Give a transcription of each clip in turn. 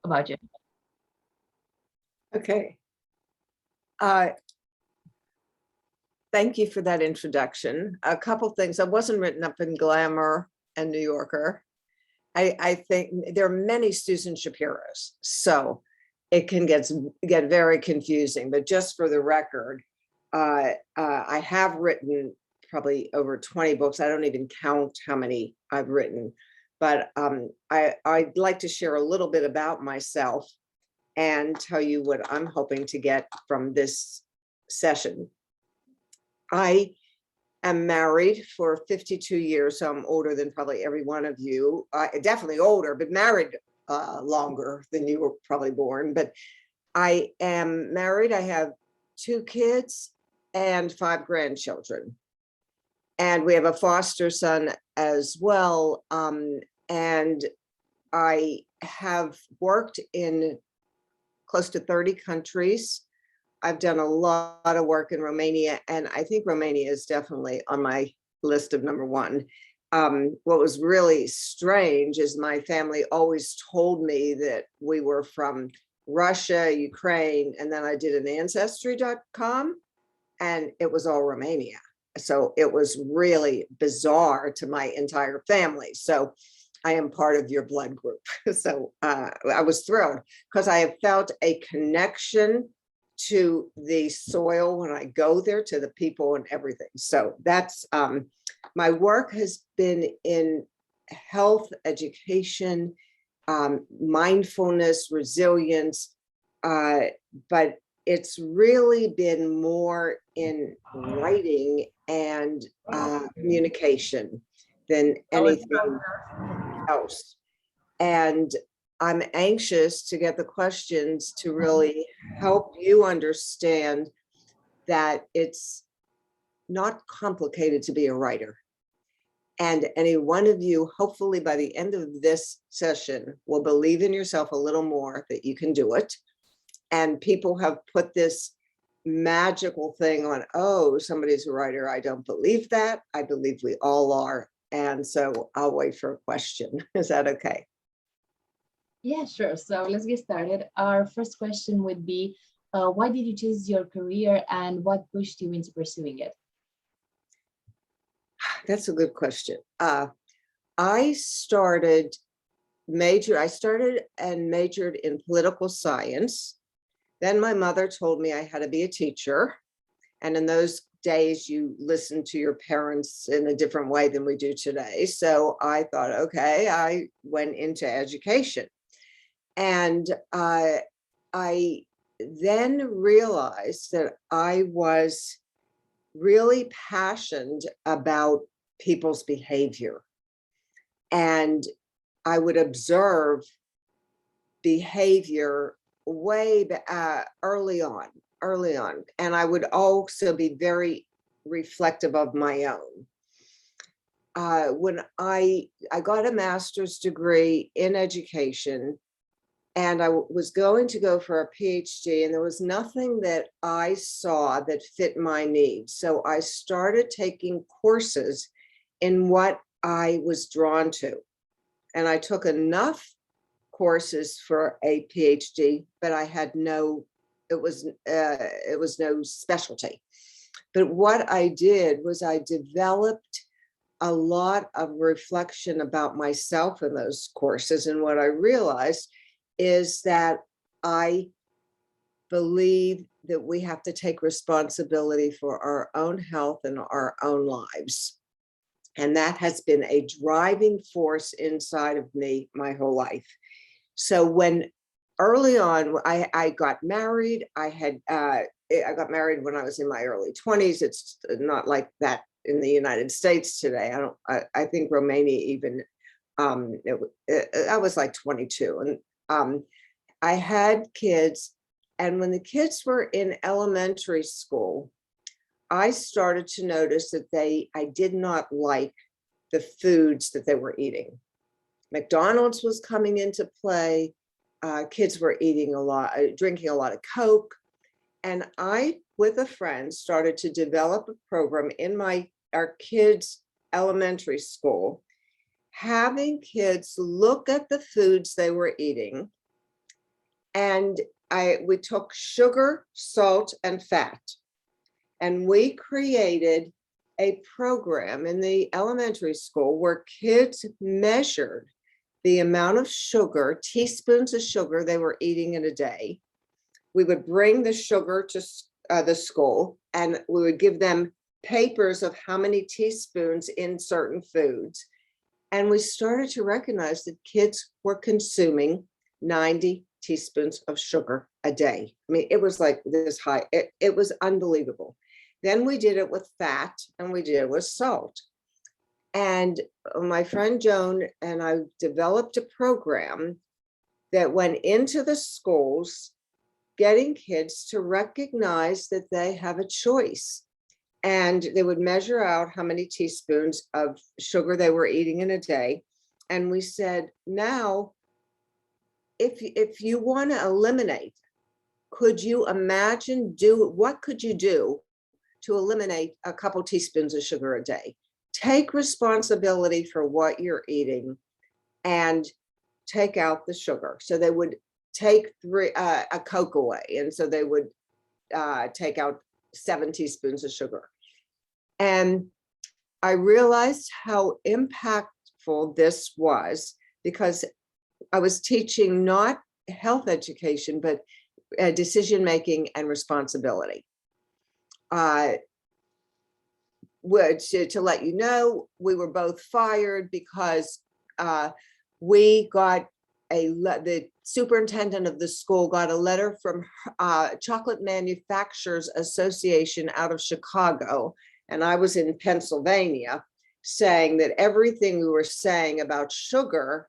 about you. Okay. Thank you for that introduction. A couple things. I wasn't written up in Glamour and New Yorker. I think there are many Susan Shapiros, so it can get very confusing. But just for the record, I have written probably over 20 books. I don't even count how many I've written, but I'd like to share a little bit about myself and tell you what I'm hoping to get from this session. I am married for 52 years, so I'm older than probably every one of you. Definitely older, but married longer than you were probably born. But I am married. I have 2 kids and 5 grandchildren. And we have a foster son as well. And I have worked in close to 30 countries. I've done a lot of work in Romania, and I think Romania is definitely on my list of number 1. What was really strange is my family always told me that we were from Russia, Ukraine, and then I did an ancestry.com and it was all Romania. So it was really bizarre to my entire family. So I am part of your blood group. So I was thrilled because I have felt a connection to the soil when I go there, to the people and everything. So that's my work has been in health, education, mindfulness, resilience, but it's really been more in writing and communication than anything else. And I'm anxious to get the questions to really help you understand that it's not complicated to be a writer. And any one of you, hopefully by the end of this session, will believe in yourself a little more that you can do it. And people have put this magical thing on, oh, somebody's a writer. I don't believe that. I believe we all are. And so I'll wait for a question. Is that okay? Yeah, sure. So let's get started. Our first question would be, why did you choose your career and what pushed you into pursuing it? That's a good question. I started and majored in political science. Then my mother told me I had to be a teacher. And in those days, you listen to your parents in a different way than we do today. So I thought, okay, I went into education. And I then realized that I was really passionate about people's behavior. And I would observe behavior way early on. And I would also be very reflective of my own. When I got a master's degree in education, and I was going to go for a PhD, and there was nothing that I saw that fit my needs. So I started taking courses in what I was drawn to. And I took enough courses for a PhD, but I had it was no specialty. But what I did was I developed a lot of reflection about myself in those courses. And what I realized is that I believe that we have to take responsibility for our own health and our own lives. And that has been a driving force inside of me my whole life. So when early on, I got married, I got married when I was in my early 20s. It's not like that in the United States today. I think Romania even, I was like 22. And I had kids. And when the kids were in elementary school, I started to notice that I did not like the foods that they were eating. McDonald's was coming into play. Kids were eating a lot, drinking a lot of Coke. And I, with a friend, started to develop a program in our kids' elementary school, having kids look at the foods they were eating And we took sugar, salt, and fat, and we created a program in the elementary school where kids measured the amount of sugar, teaspoons of sugar they were eating in a day. We would bring the sugar to the school, and we would give them papers of how many teaspoons in certain foods. And we started to recognize that kids were consuming 90 teaspoons of sugar a day. I mean, it was like this high. It was unbelievable. Then we did it with fat, and we did it with salt. And my friend Joan and I developed a program that went into the schools, getting kids to recognize that they have a choice. And they would measure out how many teaspoons of sugar they were eating in a day. And we said, now, if you want to eliminate, could you imagine what could you do to eliminate a couple teaspoons of sugar a day? Take responsibility for what you're eating and take out the sugar. So they would take a Coke away. And so they would take out 7 teaspoons of sugar. And I realized how impactful this was, because I was teaching not health education, but decision-making and responsibility. To let you know, we were both fired because we got the superintendent of the school got a letter from Chocolate Manufacturers Association out of Chicago, and I was in Pennsylvania, saying that everything we were saying about sugar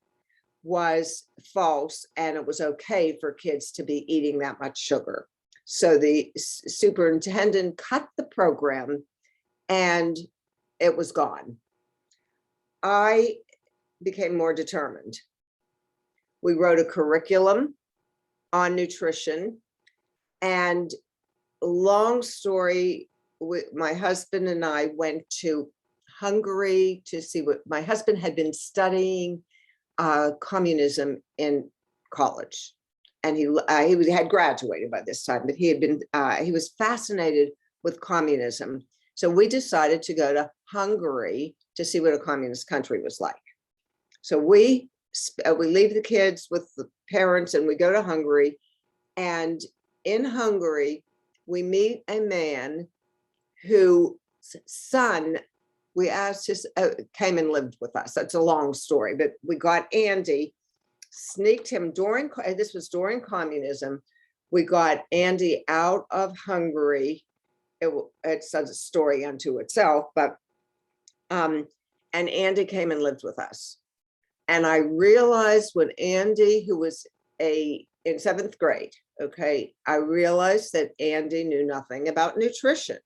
was false, and it was okay for kids to be eating that much sugar. So the superintendent cut the program, and it was gone. I became more determined. We wrote a curriculum on nutrition, and long story, my husband and I went to Hungary to see what my husband had been studying communism in college, and he had graduated by this time, but he was fascinated with communism. So we decided to go to Hungary to see what a communist country was like. So we leave the kids with the parents and we go to Hungary. And in Hungary, we meet a man whose son, we asked his, came and lived with us. That's a long story, but we got Andy, sneaked him this was during communism. We got Andy out of Hungary. It's a story unto itself, but, and Andy came and lived with us. And I realized when Andy, who was in 7th grade, okay, I realized that Andy knew nothing about nutrition.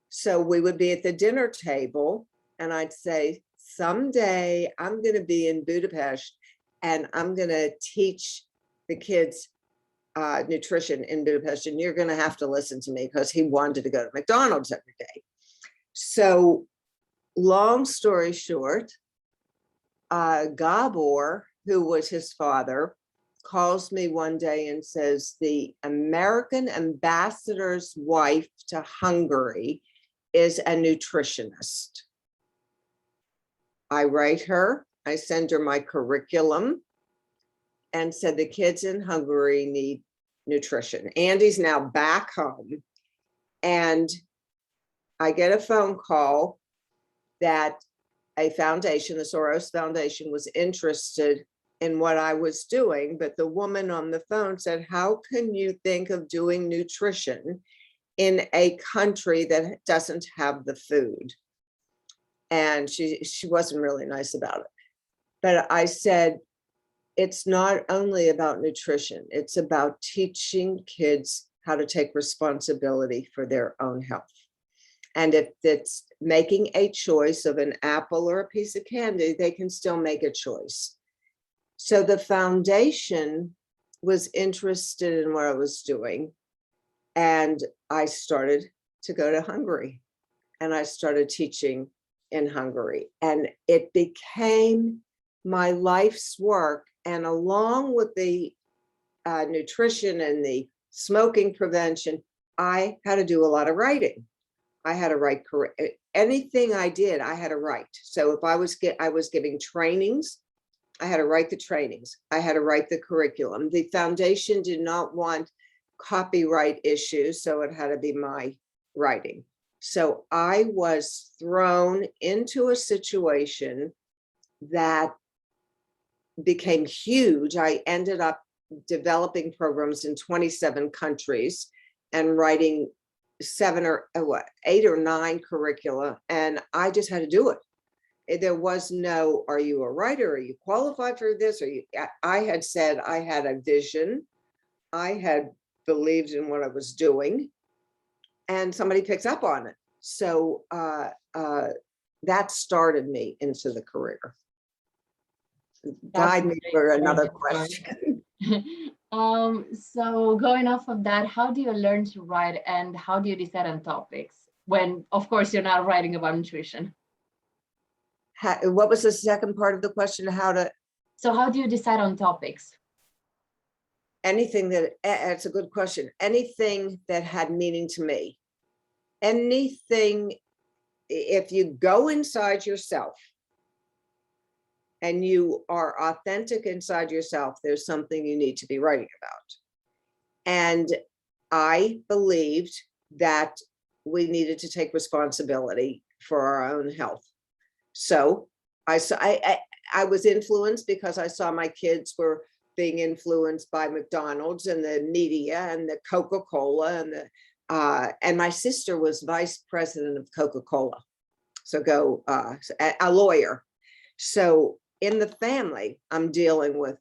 So we would be at the dinner table and I'd say, someday I'm going to be in Budapest and I'm going to teach the kids nutrition in Budapest, and you're going to have to listen to me, because he wanted to go to McDonald's every day. So long story short, Gabor, who was his father, calls me one day and says, the American ambassador's wife to Hungary is a nutritionist. I write her, I send her my curriculum and said, the kids in Hungary need nutrition. Andy's now back home, and I get a phone call that a foundation, the Soros Foundation, was interested in what I was doing. But the woman on the phone said, how can you think of doing nutrition in a country that doesn't have the food? And she wasn't really nice about it. But I said, it's not only about nutrition, it's about teaching kids how to take responsibility for their own health. And if it's making a choice of an apple or a piece of candy, they can still make a choice. So the foundation was interested in what I was doing. And I started to go to Hungary, and I started teaching in Hungary. And it became my life's work. And along with the nutrition and the smoking prevention, I had to do a lot of writing. I had to write anything I did, I had to write. So if I was giving trainings, I had to write the trainings. I had to write the curriculum. The foundation did not want copyright issues, so it had to be my writing. So I was thrown into a situation that became huge. I ended up developing programs in 27 countries and writing 8 or 9 curricula, and I just had to do it. There was no, are you a writer? Are you qualified for this? I had said I had a vision. I had believed in what I was doing, and somebody picks up on it. So that started me into the career. That's Guide a me for great another story. question. So going off of that, how do you learn to write and how do you decide on topics when, of course, you're not writing about nutrition? What was the second part of the question? So how do you decide on topics? Anything it's a good question. Anything that had meaning to me. Anything, if you go inside yourself and you are authentic inside yourself, there's something you need to be writing about. And I believed that we needed to take responsibility for our own health. So I was influenced because I saw my kids were being influenced by McDonald's and the media and the Coca-Cola and my sister was vice president of Coca-Cola. So a lawyer. So in the family, I'm dealing with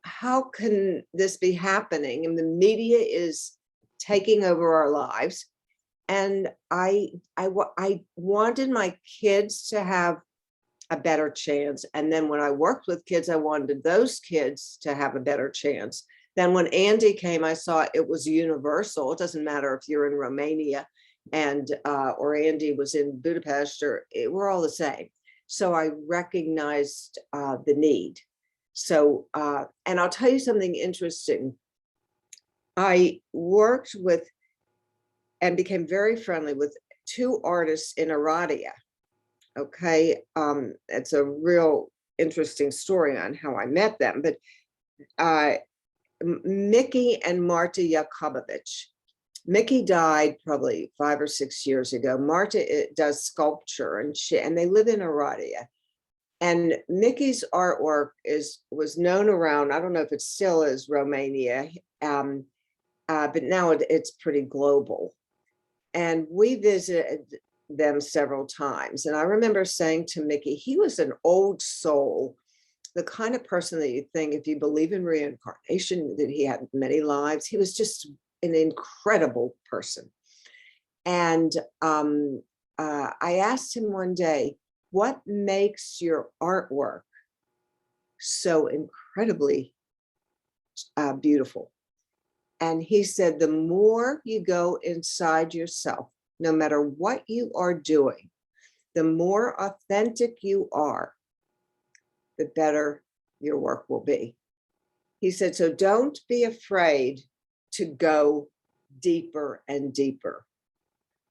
how can this be happening? And the media is taking over our lives. And I wanted my kids to have a better chance. And then when I worked with kids, I wanted those kids to have a better chance. Then when Andy came, I saw it was universal. It doesn't matter if you're in Romania or Andy was in Budapest, we're all the same. So I recognized the need. So, and I'll tell you something interesting. I worked with and became very friendly with 2 artists in Aradia. Okay, it's a real interesting story on how I met them, but Mickey and Marta Jakubowicz. Mickey died probably 5 or 6 years ago. Marta does sculpture and they live in Aradia. And Mickey's artwork was known around, I don't know if it still is, Romania, but now it's pretty global. And we visited them several times. And I remember saying to Mickey, he was an old soul, the kind of person that you think, if you believe in reincarnation, that he had many lives. He was just an incredible person. And I asked him one day, what makes your artwork so incredibly beautiful? And he said, the more you go inside yourself, no matter what you are doing, the more authentic you are, the better your work will be. He said, so don't be afraid to go deeper and deeper,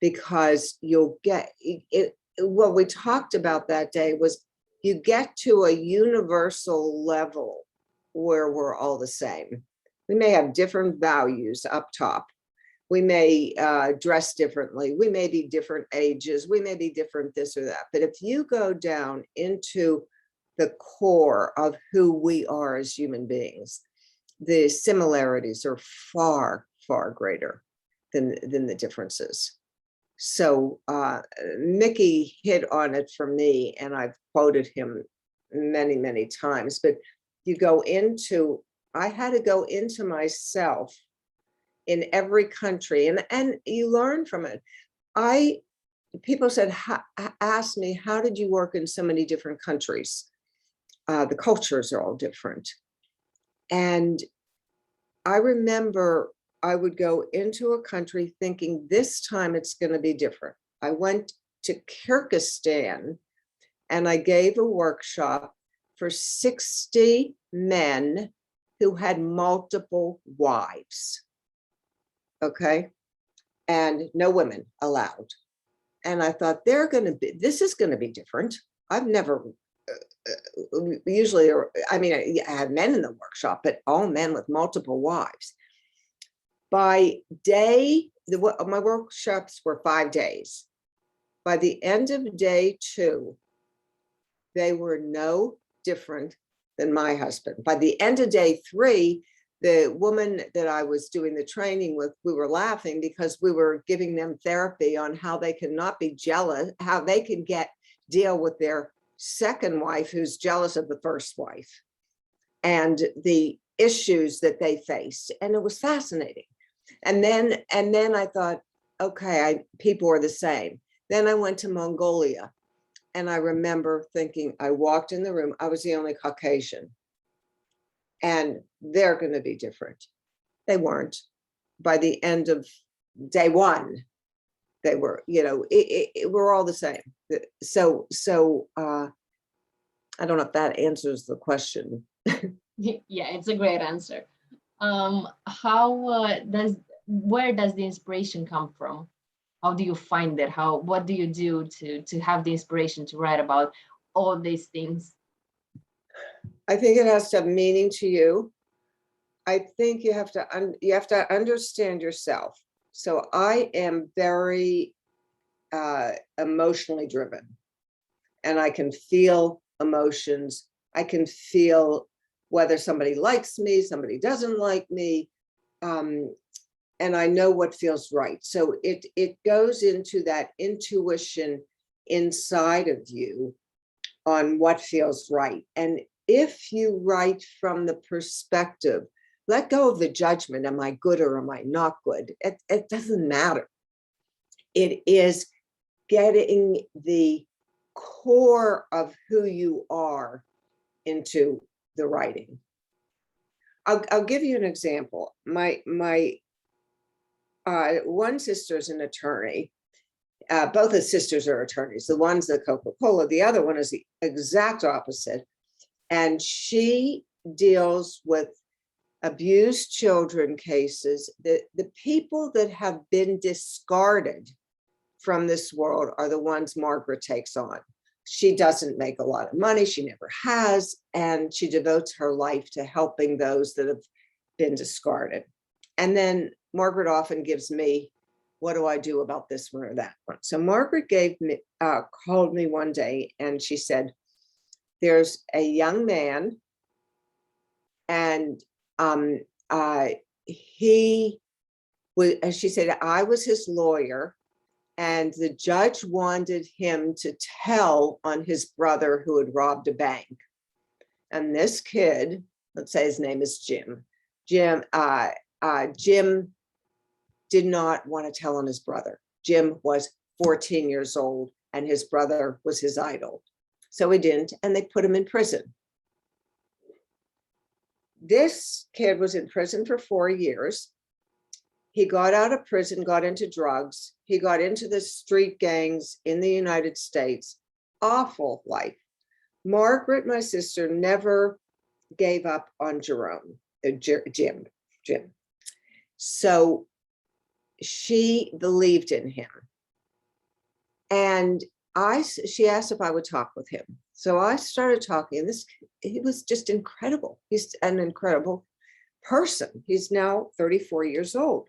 because you'll get it. What we talked about that day was you get to a universal level where we're all the same. We may have different values up top. We may dress differently. We may be different ages. We may be different this or that. But if you go down into the core of who we are as human beings, the similarities are far, far greater than the differences. So Mickey hit on it for me, and I've quoted him many, many times. But I had to go into myself in every country, and you learn from it. People asked me, how did you work in so many different countries? The cultures are all different. And I remember I would go into a country thinking this time it's going to be different. I went to Kyrgyzstan and I gave a workshop for 60 men who had multiple wives. Okay. And no women allowed. And I thought this is going to be different. I've never usually, I mean, I had men in the workshop, but all men with multiple wives. By day, my workshops were 5 days. By the end of day 2, they were no different than my husband. By the end of day 3, the woman that I was doing the training with, we were laughing because we were giving them therapy on how they can not be jealous, how they can deal with their second wife who's jealous of the first wife and the issues that they face. And it was fascinating. And then I thought, okay, people are the same. Then I went to Mongolia, and I remember thinking, I walked in the room, I was the only Caucasian, and they're going to be different. They weren't. By the end of day 1, they were, we're all the same. So I don't know if that answers the question. Yeah, it's a great answer. Where does the inspiration come from? How do you find it? What do you do to have the inspiration to write about all these things? I think it has to have meaning to you. I think you have to understand yourself. So I am very emotionally driven, and I can feel emotions. I can feel whether somebody likes me, somebody doesn't like me, and I know what feels right. So it goes into that intuition inside of you on what feels right. And if you write from the perspective, let go of the judgment, am I good or am I not good? It doesn't matter. It is getting the core of who you are into the writing. I'll give you an example. My one sister is an attorney. Both the sisters are attorneys. The one's the Coca-Cola, the other one is the exact opposite. And she deals with abused children cases. The people that have been discarded from this world are the ones Margaret takes on. She doesn't make a lot of money. She never has. And she devotes her life to helping those that have been discarded. And then Margaret often gives me, what do I do about this one or that one? So Margaret called me one day and she said, there's a young man, and he was, as she said, I was his lawyer, and the judge wanted him to tell on his brother who had robbed a bank. And this kid, let's say his name is Jim. Jim did not want to tell on his brother. Jim was 14 years old, and his brother was his idol. So he didn't, and they put him in prison. This kid was in prison for 4 years. He got out of prison, got into drugs. He got into the street gangs in the United States. Awful life. Margaret, my sister, never gave up on Jim. So she believed in him. And she asked if I would talk with him. So I started talking, and he was just incredible. He's an incredible person. He's now 34 years old.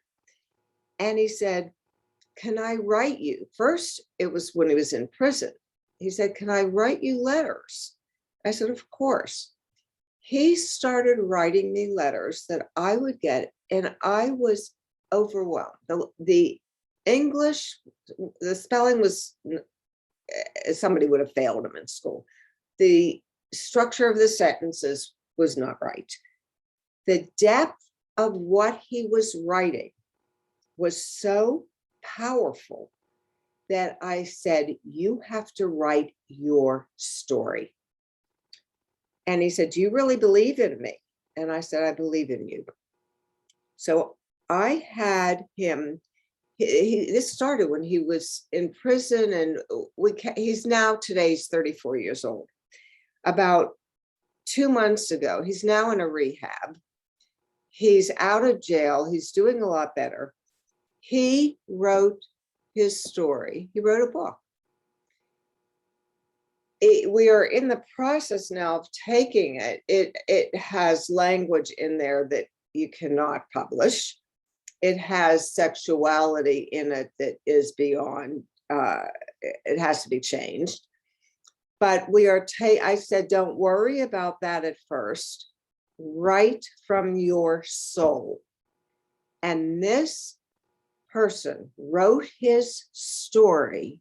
And he said, can I write you? First, it was when he was in prison. He said, can I write you letters? I said, of course. He started writing me letters that I would get, and I was overwhelmed. The English, the spelling was, somebody would have failed him in school. The structure of the sentences was not right. The depth of what he was writing was so powerful that I said, you have to write your story. And he said, do you really believe in me? And I said, I believe in you. So I had him, this started when he was in prison, and he's now, today's 34 years old. About 2 months ago, he's now in a rehab. He's out of jail. He's doing a lot better. He wrote his story. He wrote a book. We are in the process now of taking it. It has language in there that you cannot publish. It has sexuality in it that is beyond, it has to be changed. But we are, I said, don't worry about that at first. Write from your soul. And this person wrote his story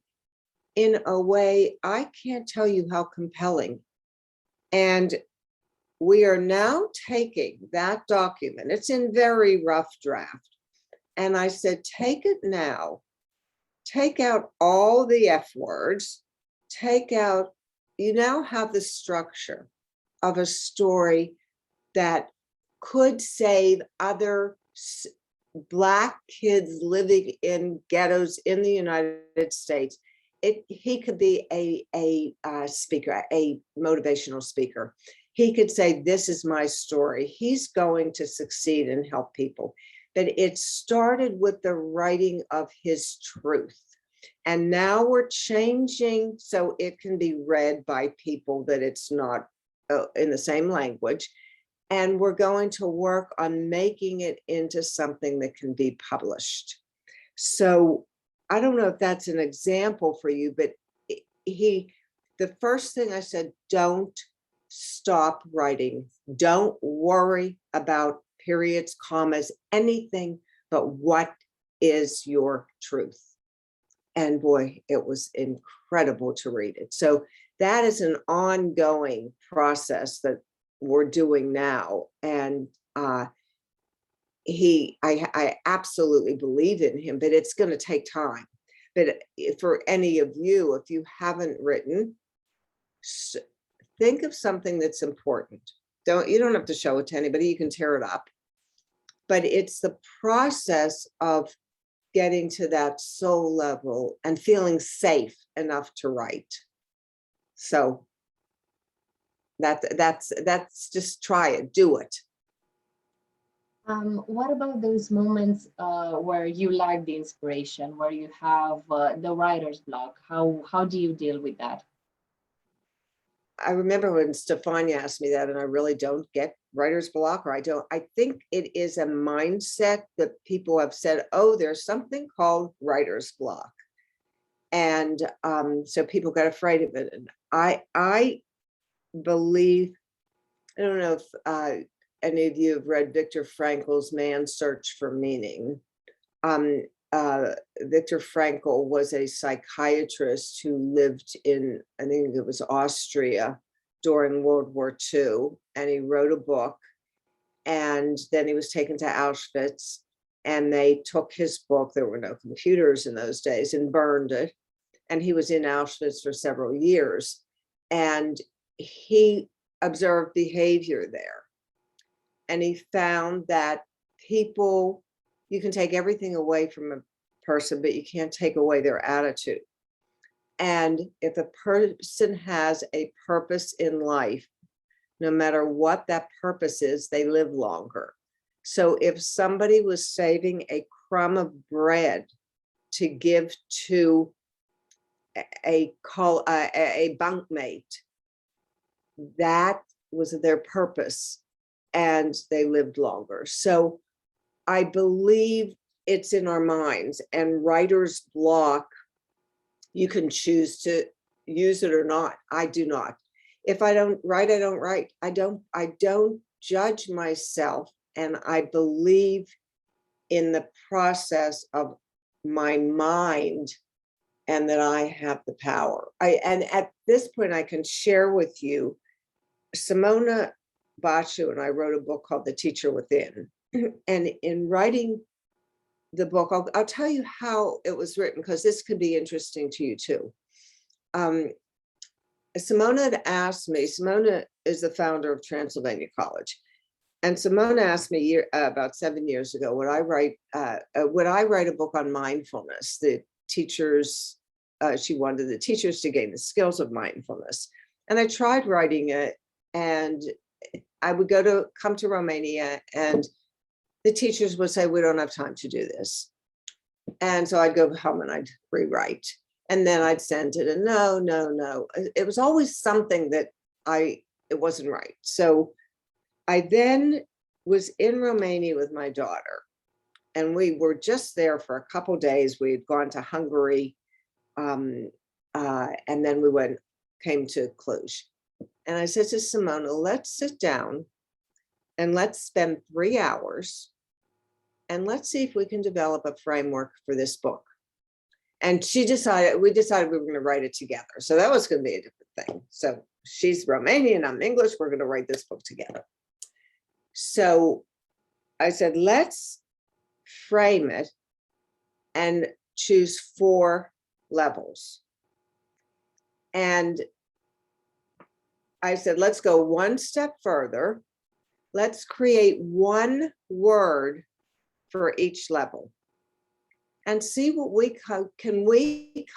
in a way, I can't tell you how compelling. And we are now taking that document. It's in very rough draft. And I said, take it now, take out all the F words, take out, you now have the structure of a story that could save other Black kids living in ghettos in the United States. He could be a speaker, a motivational speaker. He could say, this is my story. He's going to succeed and help people. But it started with the writing of his truth. And now we're changing so it can be read by people that it's not in the same language. And we're going to work on making it into something that can be published. So I don't know if that's an example for you, but the first thing I said, don't stop writing. Don't worry about periods, commas, anything but what is your truth. And boy, it was incredible to read it. So that is an ongoing process that we're doing now. And I absolutely believe in him, but it's going to take time. But for any of you, if you haven't written, think of something that's important. You don't have to show it to anybody, you can tear it up. But it's the process of getting to that soul level and feeling safe enough to write. So that's just try it, do it. What about those moments where you lack the inspiration, where you have the writer's block? How do you deal with that? I remember when Stefania asked me that, and I really don't get writer's block, or I think it is a mindset that people have said, oh, there's something called writer's block. And so people got afraid of it. And I believe, I don't know if any of you have read Viktor Frankl's Man's Search for Meaning. Viktor Frankl was a psychiatrist who lived in, I think it was Austria during World War II, and he wrote a book, and then he was taken to Auschwitz, and they took his book, there were no computers in those days, and burned it. And he was in Auschwitz for several years, and he observed behavior there. And he found that people, you can take everything away from a person, but you can't take away their attitude. And if a person has a purpose in life, no matter what that purpose is, they live longer. So if somebody was saving a crumb of bread to give to a bunkmate, that was their purpose, and they lived longer. So I believe it's in our minds, and writer's block, you can choose to use it or not. I do not. If I don't write, I don't write. I don't judge myself, and I believe in the process of my mind, and that I have the power. And at this point, I can share with you, Simona Bachu and I wrote a book called The Teacher Within. And in writing the book, I'll tell you how it was written, because this could be interesting to you too. Simona had asked me, Simona is the founder of Transylvania College. And Simona asked me about 7 years ago, would I write a book on mindfulness? The teachers, she wanted the teachers to gain the skills of mindfulness. And I tried writing it, and I would come to Romania, and the teachers would say, we don't have time to do this. And so I'd go home and I'd rewrite. And then I'd send it. And no. It was always something that it wasn't right. So I then was in Romania with my daughter. And we were just there for a couple of days. We had gone to Hungary. And then we came to Cluj. And I said to Simona, let's sit down and let's spend 3 hours and let's see if we can develop a framework for this book. And we decided we were going to write it together. So that was going to be a different thing. So she's Romanian, I'm English, we're going to write this book together. So I said, let's frame it and choose 4 levels. And I said, let's go one step further. Let's create 1 word for each level and see what we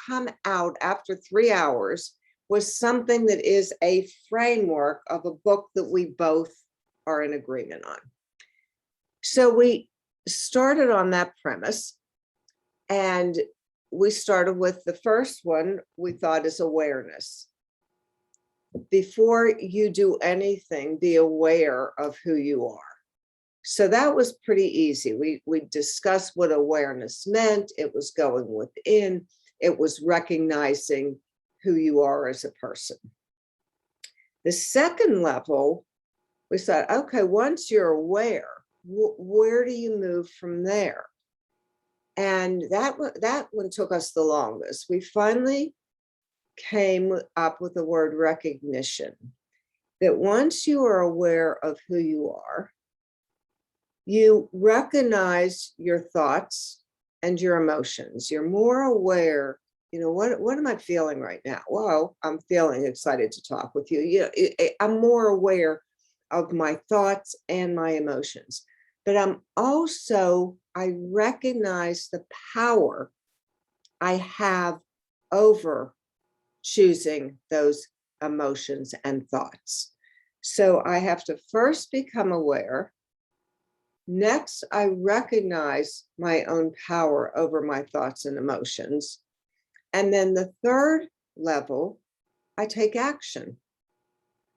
come out after 3 hours with something that is a framework of a book that we both are in agreement on. So we started on that premise, and we started with the first one we thought is awareness. Before you do anything, be aware of who you are. So that was pretty easy. We discussed what awareness meant. It was going within. It was recognizing who you are as a person. The second level, we said, okay, once you're aware, where do you move from there? And that one took us the longest. We finally came up with the word recognition, that once you are aware of who you are, you recognize your thoughts and your emotions. You're more aware, what am I feeling right now? Well, I'm feeling excited to talk with you. I'm more aware of my thoughts and my emotions, but I recognize the power I have over choosing those emotions and thoughts. So I have to first become aware. Next, I recognize my own power over my thoughts and emotions. And then the third level, I take action.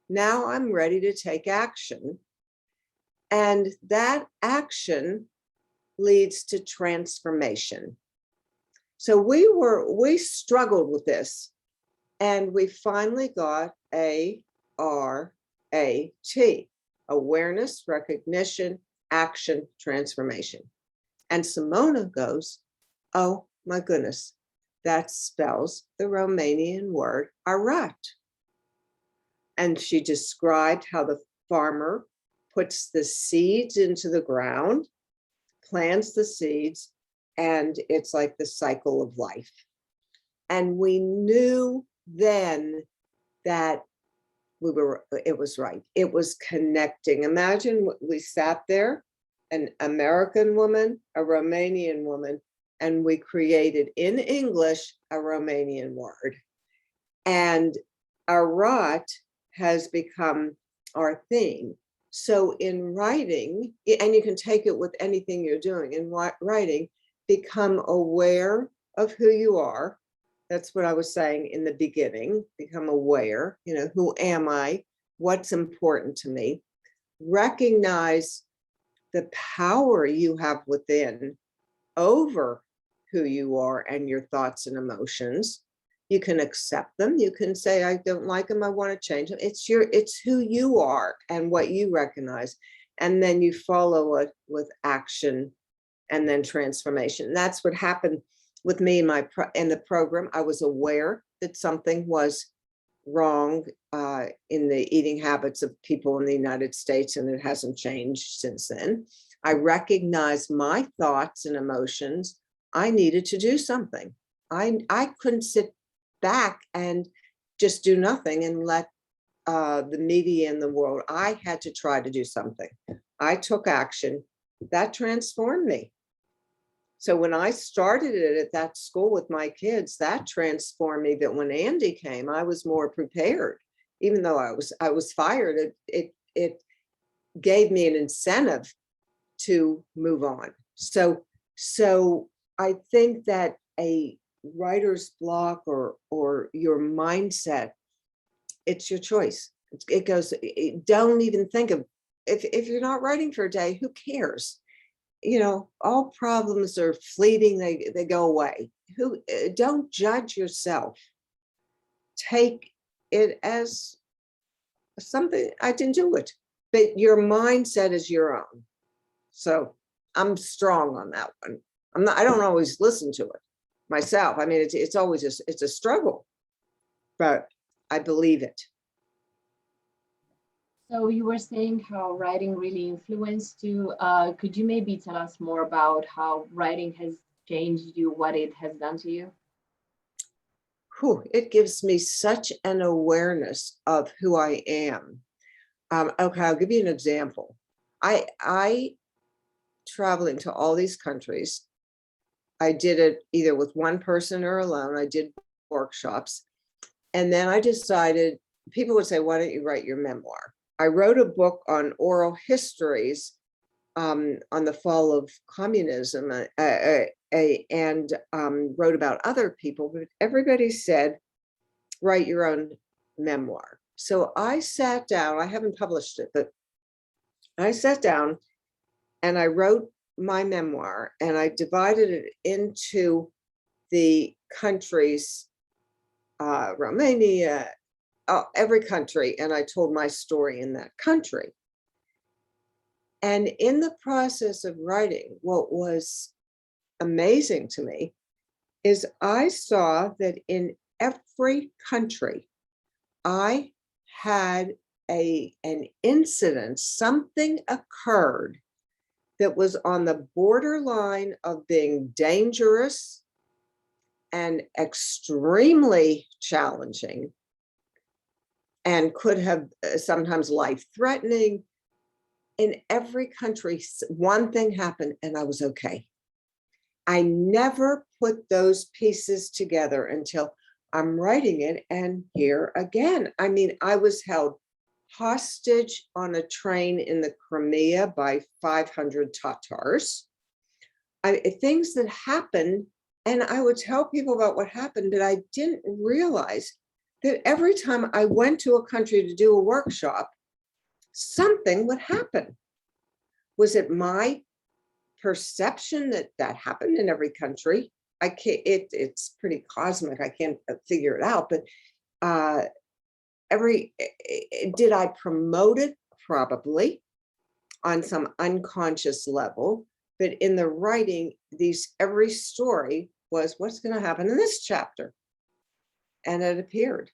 Now I'm ready to take action. And that action leads to transformation. So we struggled with this, and we finally got ARAT, awareness, recognition, action, transformation. And Simona goes, oh my goodness, that spells the Romanian word arat. And she described how the farmer puts the seeds into the ground, plants the seeds, and it's like the cycle of life. And we knew then that it was right. It was connecting. Imagine we sat there, an American woman, a Romanian woman, and we created in English a Romanian word. And arat has become our theme. So in writing, and you can take it with anything you're doing, in writing, become aware of who you are. That's what I was saying in the beginning, become aware, who am I? What's important to me? Recognize the power you have within over who you are and your thoughts and emotions. You can accept them. You can say, I don't like them. I want to change them. It's who you are and what you recognize. And then you follow it with action and then transformation. And that's what happened with me in the program. I was aware that something was wrong in the eating habits of people in the United States, and it hasn't changed since then. I recognized my thoughts and emotions. I needed to do something. I couldn't sit back and just do nothing and let the media and the world. I had to try to do something. I took action. That transformed me. So when I started it at that school with my kids, that transformed me. That when Andy came, I was more prepared. Even though I was fired, it gave me an incentive to move on. So I think that a writer's block or your mindset, it's your choice. It goes, don't even think of, if you're not writing for a day, who cares? You know, all problems are fleeting, they go away. Who, don't judge yourself. Take it as something, I didn't do it, but your mindset is your own. So I'm strong on that one. I don't always listen to it myself. I mean, it's always it's a struggle, but I believe it. So you were saying how writing really influenced you. Could you maybe tell us more about how writing has changed you, what it has done to you? Whew, it gives me such an awareness of who I am. Okay, I'll give you an example. I traveling to all these countries. I did it either with one person or alone. I did workshops. And then I decided, people would say, why don't you write your memoir? I wrote a book on oral histories on the fall of communism and wrote about other people, but everybody said, write your own memoir. So I sat down, I haven't published it, but I sat down and I wrote my memoir and I divided it into the countries, Romania, every country, and I told my story in that country. And in the process of writing, what was amazing to me is I saw that in every country, I had an incident, something occurred that was on the borderline of being dangerous and extremely challenging and could have sometimes life-threatening. In every country, one thing happened and I was okay. I never put those pieces together until I'm writing it. And here again, I mean, I was held hostage on a train in the Crimea by 500 Tatars. Things that happened, and I would tell people about what happened, but I didn't realize that every time I went to a country to do a workshop, something would happen. Was it my perception that that happened in every country? I can't, it's pretty cosmic. I can't figure it out, but did I promote it? Probably on some unconscious level, but in the writing, every story was what's going to happen in this chapter. And it appeared.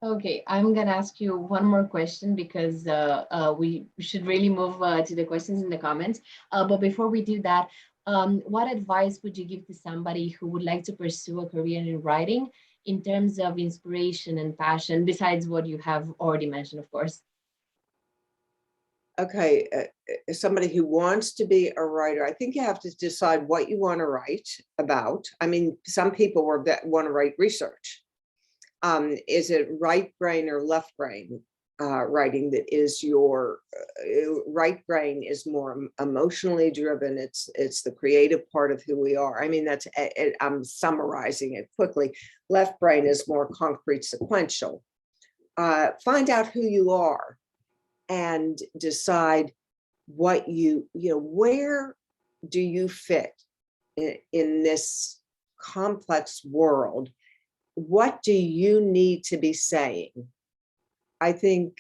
Okay, I'm gonna ask you one more question because we should really move to the questions in the comments. But before we do that, what advice would you give to somebody who would like to pursue a career in writing in terms of inspiration and passion, besides what you have already mentioned, of course? Okay, somebody who wants to be a writer, I think you have to decide what you want to write about. I mean, some people want to write research. Is it right brain or left brain writing that is your right brain is more emotionally driven. It's the creative part of who we are. I mean, I'm summarizing it quickly. Left brain is more concrete, sequential. Find out who you are and decide what where do you fit in this complex world? What do you need to be saying? I think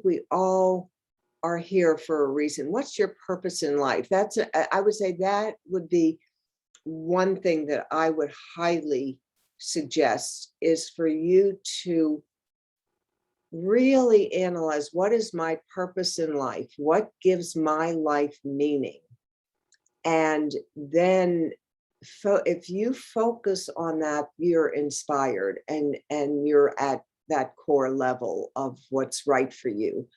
we all are here for a reason. What's your purpose in life? I would say that would be one thing that I would highly suggest is for you to really analyze, what is my purpose in life? What gives my life meaning? And then if you focus on that, you're inspired and you're at that core level of what's right for you.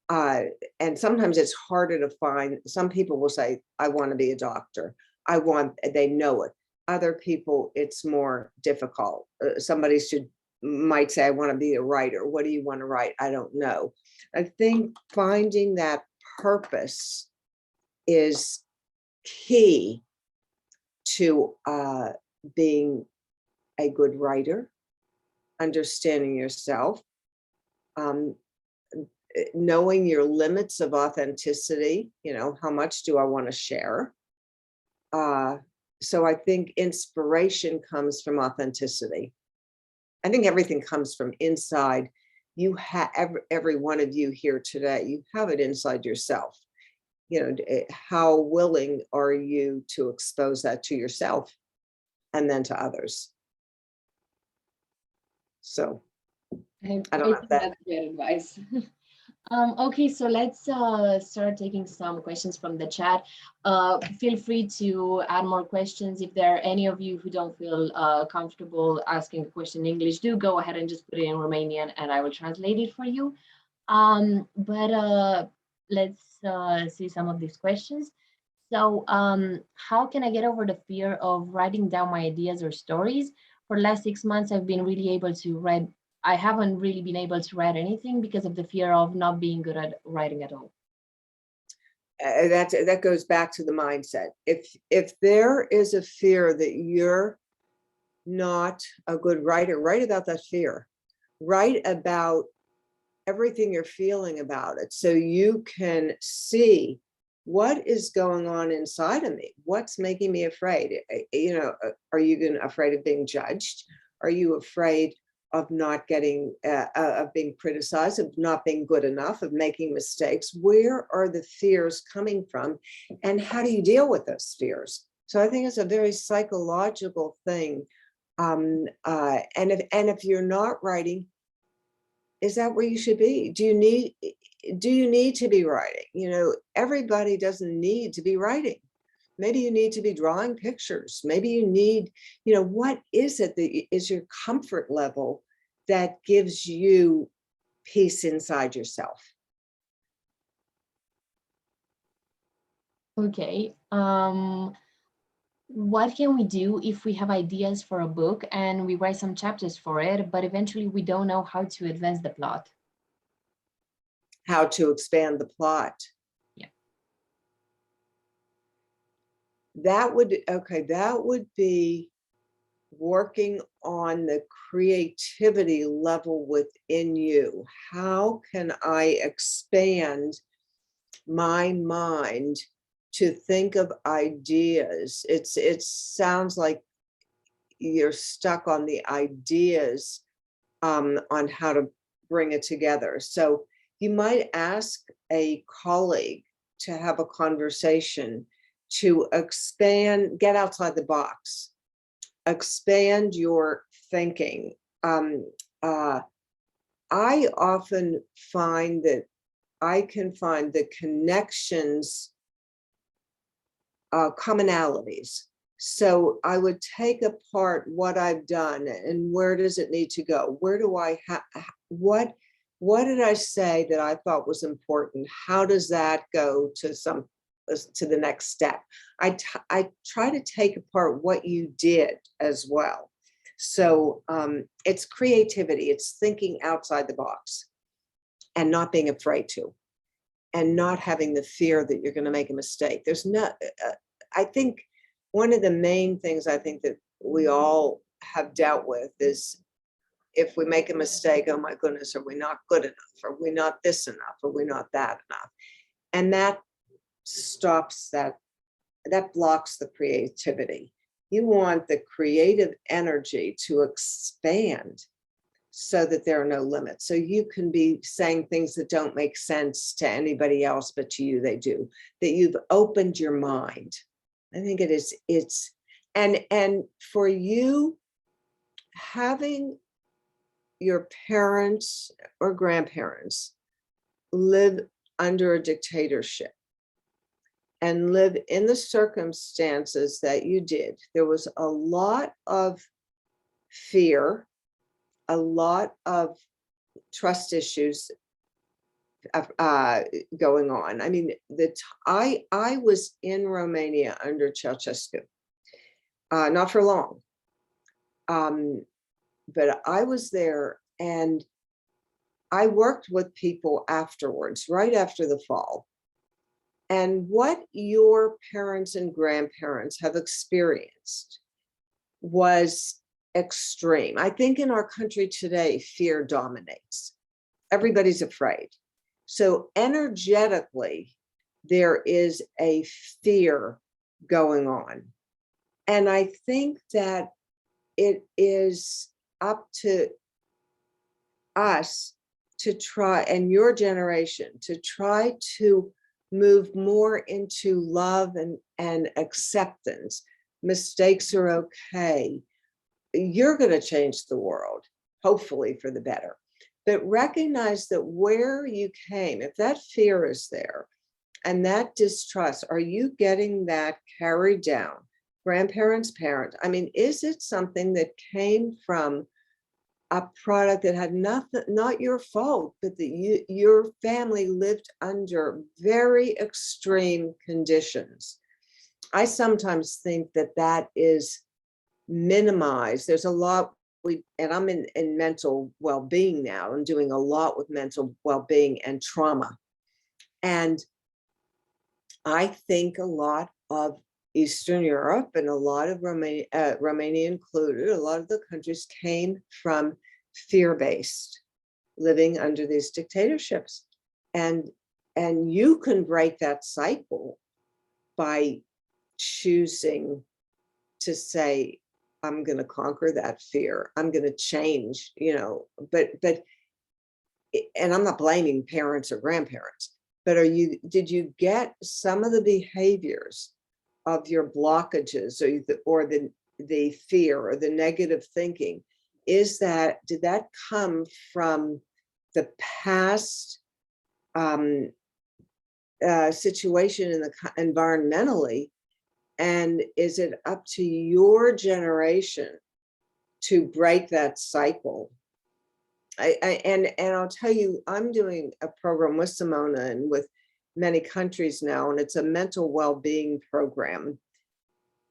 And sometimes it's harder to find. Some people will say, I want to be a doctor. They know it. Other people, it's more difficult. Somebody might say, I want to be a writer. What do you want to write? I don't know. I think finding that purpose is key to being a good writer, understanding yourself, knowing your limits of authenticity, how much do I want to share? So I think inspiration comes from authenticity. I think everything comes from inside. You have every one of you here today, you have it inside yourself. How willing are you to expose that to yourself and then to others? So I don't know if that. That's great advice. Okay, so let's start taking some questions from the chat. Feel free to add more questions. If there are any of you who don't feel comfortable asking a question in English, do go ahead and just put it in Romanian and I will translate it for you. But let's see some of these questions. So how can I get over the fear of writing down my ideas or stories? For the last 6 months, I've been really able to write. I haven't really been able to write anything because of the fear of not being good at writing at all. That goes back to the mindset. If there is a fear that you're not a good writer, write about that fear. Write about everything you're feeling about it, so you can see what is going on inside of me. What's making me afraid? Are you afraid of being judged? Are you afraid of not getting, of being criticized, of not being good enough, of making mistakes? Where are the fears coming from? And how do you deal with those fears? So I think it's a very psychological thing. And if you're not writing, is that where you should be? Do you need to be writing? Everybody doesn't need to be writing. Maybe you need to be drawing pictures. Maybe you need, what is it that is your comfort level that gives you peace inside yourself? Okay. What can we do if we have ideas for a book and we write some chapters for it, but eventually we don't know how to advance the plot? How to expand the plot. Yeah. That would be working on the creativity level within you. How can I expand my mind to think of ideas? It sounds like you're stuck on the ideas on how to bring it together. So you might ask a colleague to have a conversation to expand, get outside the box, expand your thinking. I often find that I can find the connections, commonalities. So I would take apart what I've done and where does it need to go? Where do I have, what did I say that I thought was important? How does that go to the next step? I try to take apart what you did as well. So it's creativity, it's thinking outside the box and not being afraid to, and not having the fear that you're going to make a mistake. There's not, I think one of the main things I think that we all have dealt with is if we make a mistake, oh my goodness, are we not good enough? Are we not this enough? Are we not that enough? And that stops that blocks the creativity. You want the creative energy to expand so that there are no limits. So you can be saying things that don't make sense to anybody else, but to you they do, that you've opened your mind. I think and for you, having your parents or grandparents live under a dictatorship and live in the circumstances that you did, there was a lot of fear, a lot of trust issues going on. I mean, I was in Romania under Ceausescu, not for long, but I was there, and I worked with people afterwards, right after the fall, And what your parents and grandparents have experienced was extreme. I think in our country today, fear dominates. Everybody's afraid. So energetically, there is a fear going on. And I think that it is up to us to try, and your generation, to try to move more into love and acceptance. Mistakes are okay. You're going to change the world, hopefully for the better. But recognize that where you came, if that fear is there and that distrust, are you getting that carried down? Grandparents, parents, I mean, is it something that came from a product that had nothing, not your fault, but that your family lived under very extreme conditions? I sometimes think that that is minimized. There's a lot, and I'm in mental well-being now. I'm doing a lot with mental well-being and trauma. And I think a lot of Eastern Europe and a lot of Romania included, a lot of the countries came from fear-based living under these dictatorships. And you can break that cycle by choosing to say, I'm going to conquer that fear. I'm going to change, but, and I'm not blaming parents or grandparents, but did you get some of the behaviors of your blockages or the fear or the negative thinking? Did that come from the past situation in the environmentally? And is it up to your generation to break that cycle? And I'll tell you, I'm doing a program with Simona and with many countries now, and it's a mental well-being program.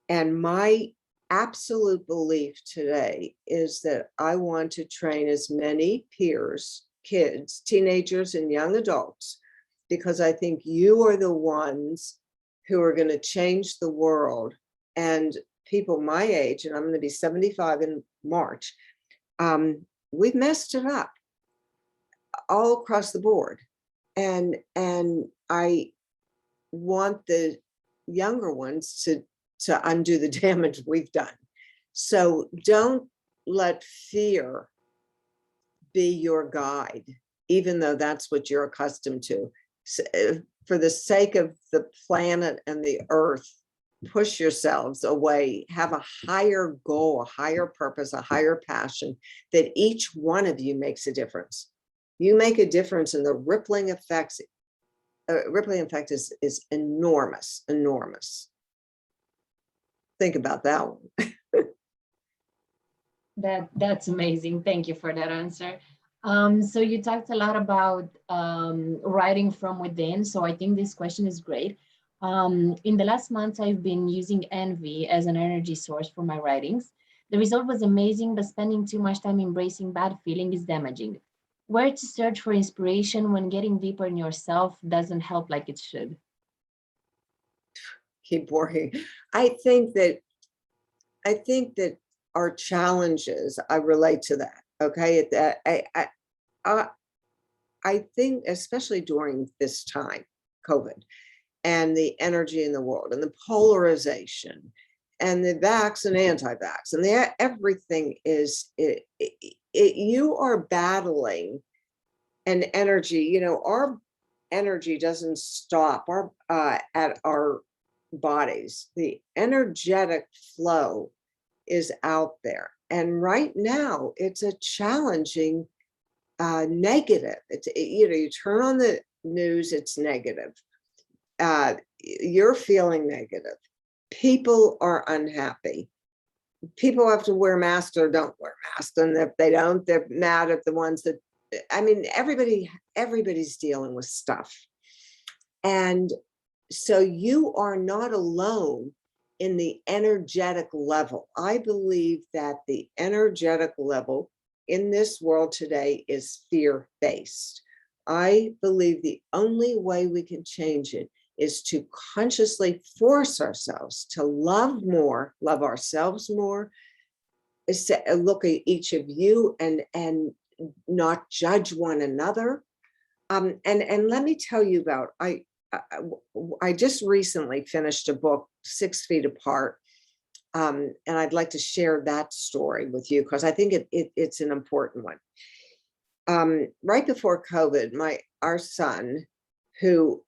And my absolute belief today is that I want to train as many peers, kids, teenagers, and young adults, because I think you are the ones who are going to change the world. And people my age, and I'm going to be 75 in March, we've messed it up all across the board. And I want the younger ones to undo the damage we've done. So don't let fear be your guide, even though that's what you're accustomed to. For the sake of the planet and the earth, push yourselves away, have a higher goal, a higher purpose, a higher passion, that each one of you makes a difference. You make a difference, and the rippling effect is enormous, enormous. Think about that one. That's amazing. Thank you for that answer. So you talked a lot about writing from within. So I think this question is great. In the last months, I've been using envy as an energy source for my writings. The result was amazing, but spending too much time embracing bad feeling is damaging. Where to search for inspiration when getting deeper in yourself doesn't help like it should? Keep working. I think that our challenges, I relate to that. Okay, I think especially during this time, COVID, and the energy in the world, and the polarization, and the vax and anti-vax, and everything is you are battling an energy. Our energy doesn't stop at our bodies. The energetic flow is out there, and right now it's a challenging negative. You turn on the news, it's negative. You're feeling negative. People are unhappy. People have to wear masks or don't wear masks, and if they don't, they're mad at the ones that. I mean, everybody's dealing with stuff, and so you are not alone in the energetic level. I believe that the energetic level in this world today is fear-based. I believe the only way we can change it is to consciously force ourselves to love more, love ourselves more, is to look at each of you and not judge one another. And let me tell you about, I just recently finished a book, 6 Feet Apart. And I'd like to share that story with you because I think it's an important one. Right before COVID, our son, who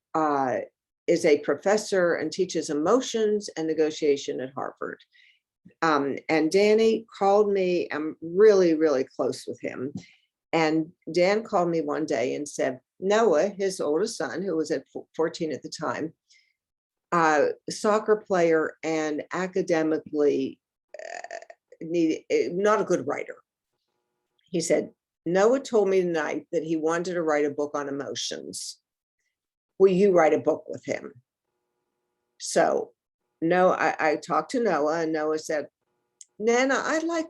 is a professor and teaches emotions and negotiation at Harvard, and Danny called me. I'm really, really close with him. And Dan called me one day and said, Noah, his oldest son, who was at 14 at the time, soccer player and academically not a good writer. He said, Noah told me tonight that he wanted to write a book on emotions. Will you write a book with him? So I talked to Noah, and Noah said, Nana, I'd like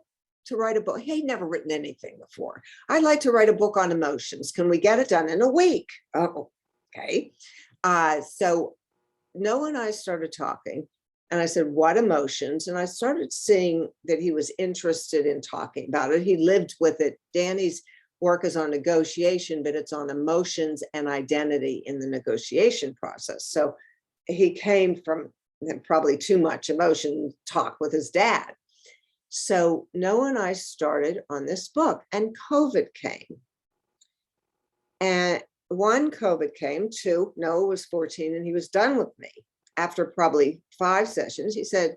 to write a book. He'd never written anything before. I'd like to write a book on emotions. Can we get it done in a week? Oh, okay. So Noah and I started talking, and I said, what emotions? And I started seeing that he was interested in talking about it. He lived with it. Danny's work is on negotiation, but it's on emotions and identity in the negotiation process. So he came from probably too much emotion talk with his dad. So Noah and I started on this book, and COVID came. And one, COVID came. Two, Noah was 14 and he was done with me. After probably 5 sessions, he said,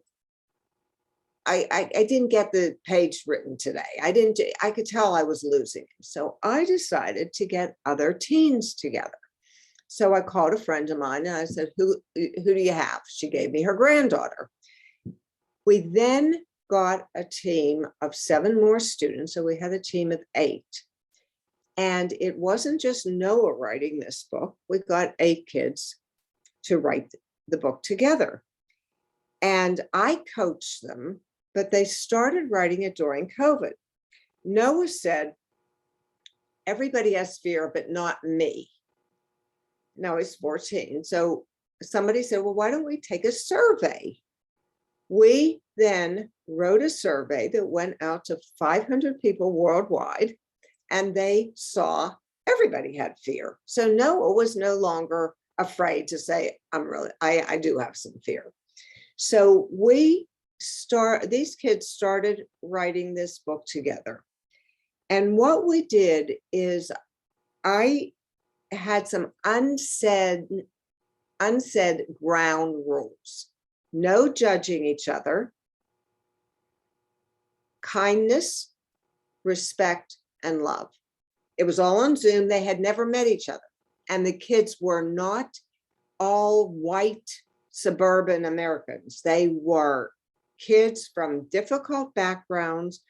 I didn't get the page written today. I could tell I was losing him. So I decided to get other teens together. So I called a friend of mine and I said, who do you have? She gave me her granddaughter. We then got a team of 7 more students. So we had a team of 8. And it wasn't just Noah writing this book. We got 8 kids to write the book together. And I coached them, but they started writing it during COVID. Noah said, everybody has fear, but not me. Now he's 14. So somebody said, well, why don't we take a survey? We then wrote a survey that went out to 500 people worldwide, and they saw everybody had fear. So Noah was no longer afraid to say, I do have some fear. So these kids started writing this book together. And what we did is I had some unsaid ground rules. No judging each other, kindness, respect, and love. It was all on Zoom. They had never met each other. And the kids were not all white suburban Americans. They were kids from difficult backgrounds,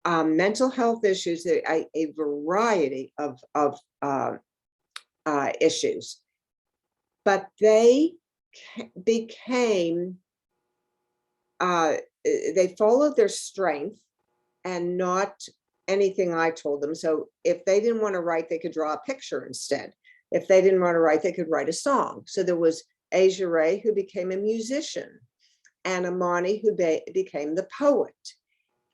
mental health issues, a variety of issues. But they became, they followed their strength and not anything I told them. So if they didn't want to write, they could draw a picture instead. If they didn't want to write, they could write a song. So there was Asia Ray, who became a musician, and Amani, who became the poet,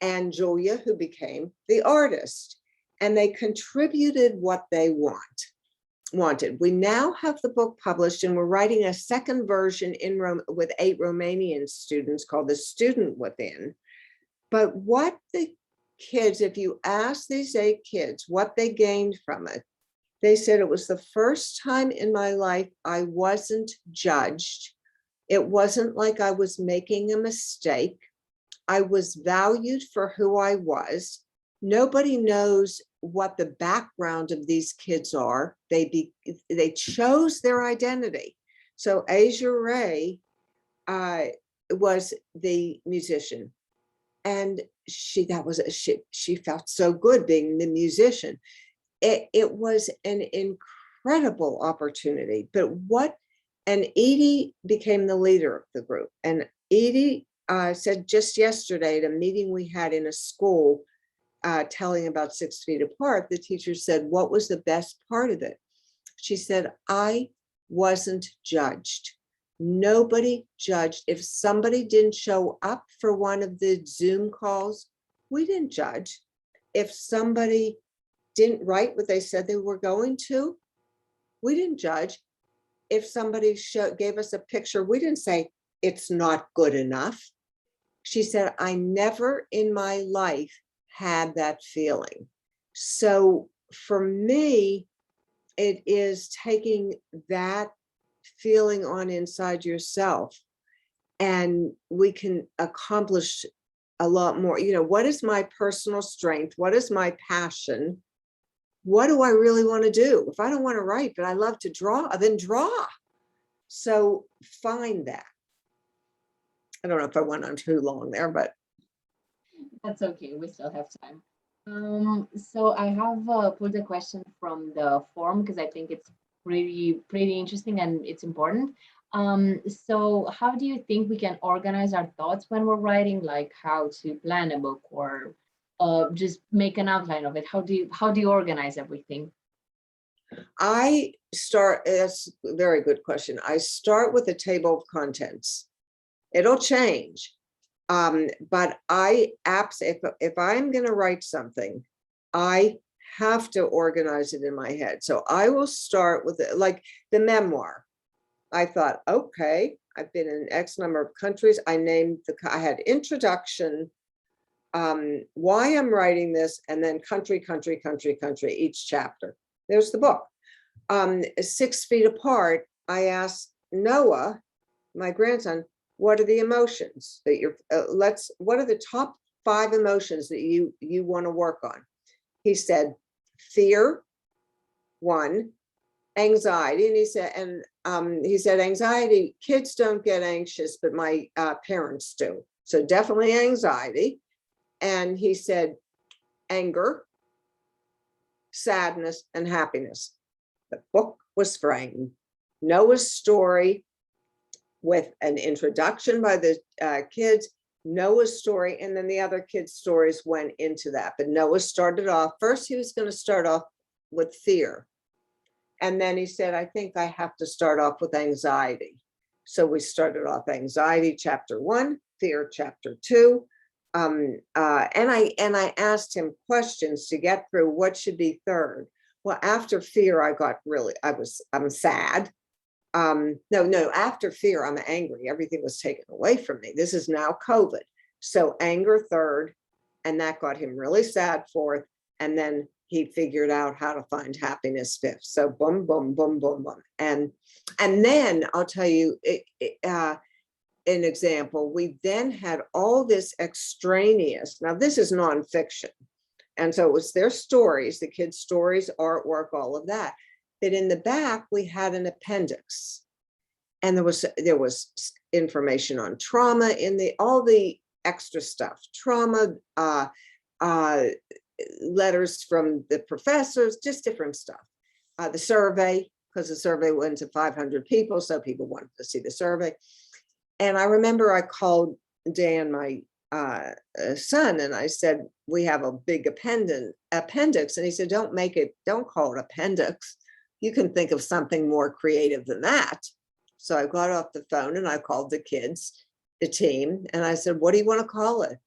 and Julia, who became the artist. And they contributed what they wanted. We now have the book published, and we're writing a second version with 8 Romanian students called The Student Within. But what the kids, if you ask these 8 kids what they gained from it, they said it was the first time in my life I wasn't judged. It wasn't like I was making a mistake. I was valued for who I was. Nobody knows what the background of these kids are. They chose their identity. So Asia Ray was the musician, and she felt so good being the musician. It was an incredible opportunity. And Edie became the leader of the group. And Edie said just yesterday at a meeting we had in a school, telling about 6 Feet Apart, the teacher said, what was the best part of it? She said, I wasn't judged. Nobody judged. If somebody didn't show up for one of the Zoom calls, we didn't judge. If somebody didn't write what they said they were going to, we didn't judge. If somebody gave us a picture, we didn't say it's not good enough. She said, I never in my life had that feeling. So for me, it is taking that feeling on inside yourself, and we can accomplish a lot more. You know, what is my personal strength? What is my passion? What do I really want to do? If I don't want to write, but I love to draw, then draw. So find that. I don't know if I went on too long there, but That's okay. We still have time. So I have pulled a question from the forum because I think it's pretty interesting and it's important. So how do you think we can organize our thoughts when we're writing, like how to plan a book or just make an outline of it? How do you organize everything? I start, that's a very good question. I start with a table of contents. It'll change. But if I'm going to write something, I have to organize it in my head. So I will start with like the memoir. I thought, okay, I've been in X number of countries. I had introduction, why I'm writing this, and then country, each chapter. There's the book. 6 feet apart, I asked Noah, my grandson, what are the emotions that what are the top 5 emotions that you want to work on? He said, fear, 1, anxiety. And he said, anxiety, kids don't get anxious, but my parents do. So definitely anxiety. And he said, anger, sadness, and happiness. The book was framed. Noah's story with an introduction by the kids, Noah's story, and then the other kids' stories went into that. But Noah started off, first he was going to start off with fear. And then he said, I think I have to start off with anxiety. So we started off anxiety, chapter 1, fear, chapter 2. And I asked him questions to get through what should be third. Well, after fear, I'm sad. No, after fear, I'm angry. Everything was taken away from me. This is now COVID. So anger third, and that got him really sad fourth. And then he figured out how to find happiness fifth. So boom, boom, boom, boom, boom. And then I'll tell you an example. We then had all this extraneous. Now this is nonfiction. And so it was their stories, the kids' stories, artwork, all of that. But in the back, we had an appendix. And there was information on trauma in all the extra stuff, trauma, letters from the professors, just different stuff. The survey, because the survey went to 500 people, so people wanted to see the survey. And I remember I called Dan, my son, and I said, we have a big appendix. And he said, don't call it appendix. You can think of something more creative than that. So I got off the phone and I called the kids, the team, and I said, what do you want to call it?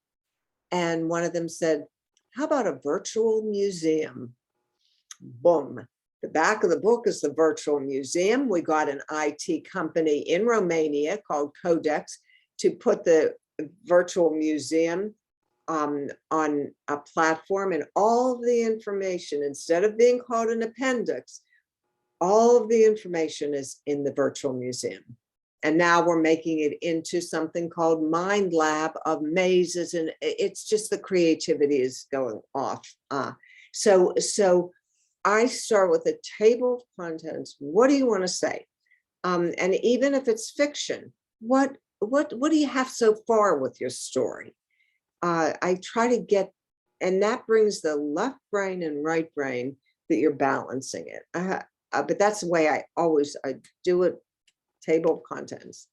And one of them said, how about a virtual museum? Boom. The back of the book is the virtual museum. We got an IT company in Romania called Codex to put the virtual museum on a platform, and all of the information, instead of being called an appendix, all of the information is in the virtual museum. And now we're making it into something called Mind Lab of mazes. And it's just the creativity is going off. So I start with a table of contents. What do you want to say? And even if it's fiction, what do you have so far with your story? I try to get, and that brings the left brain and right brain that you're balancing it. But that's the way I do it, table of contents.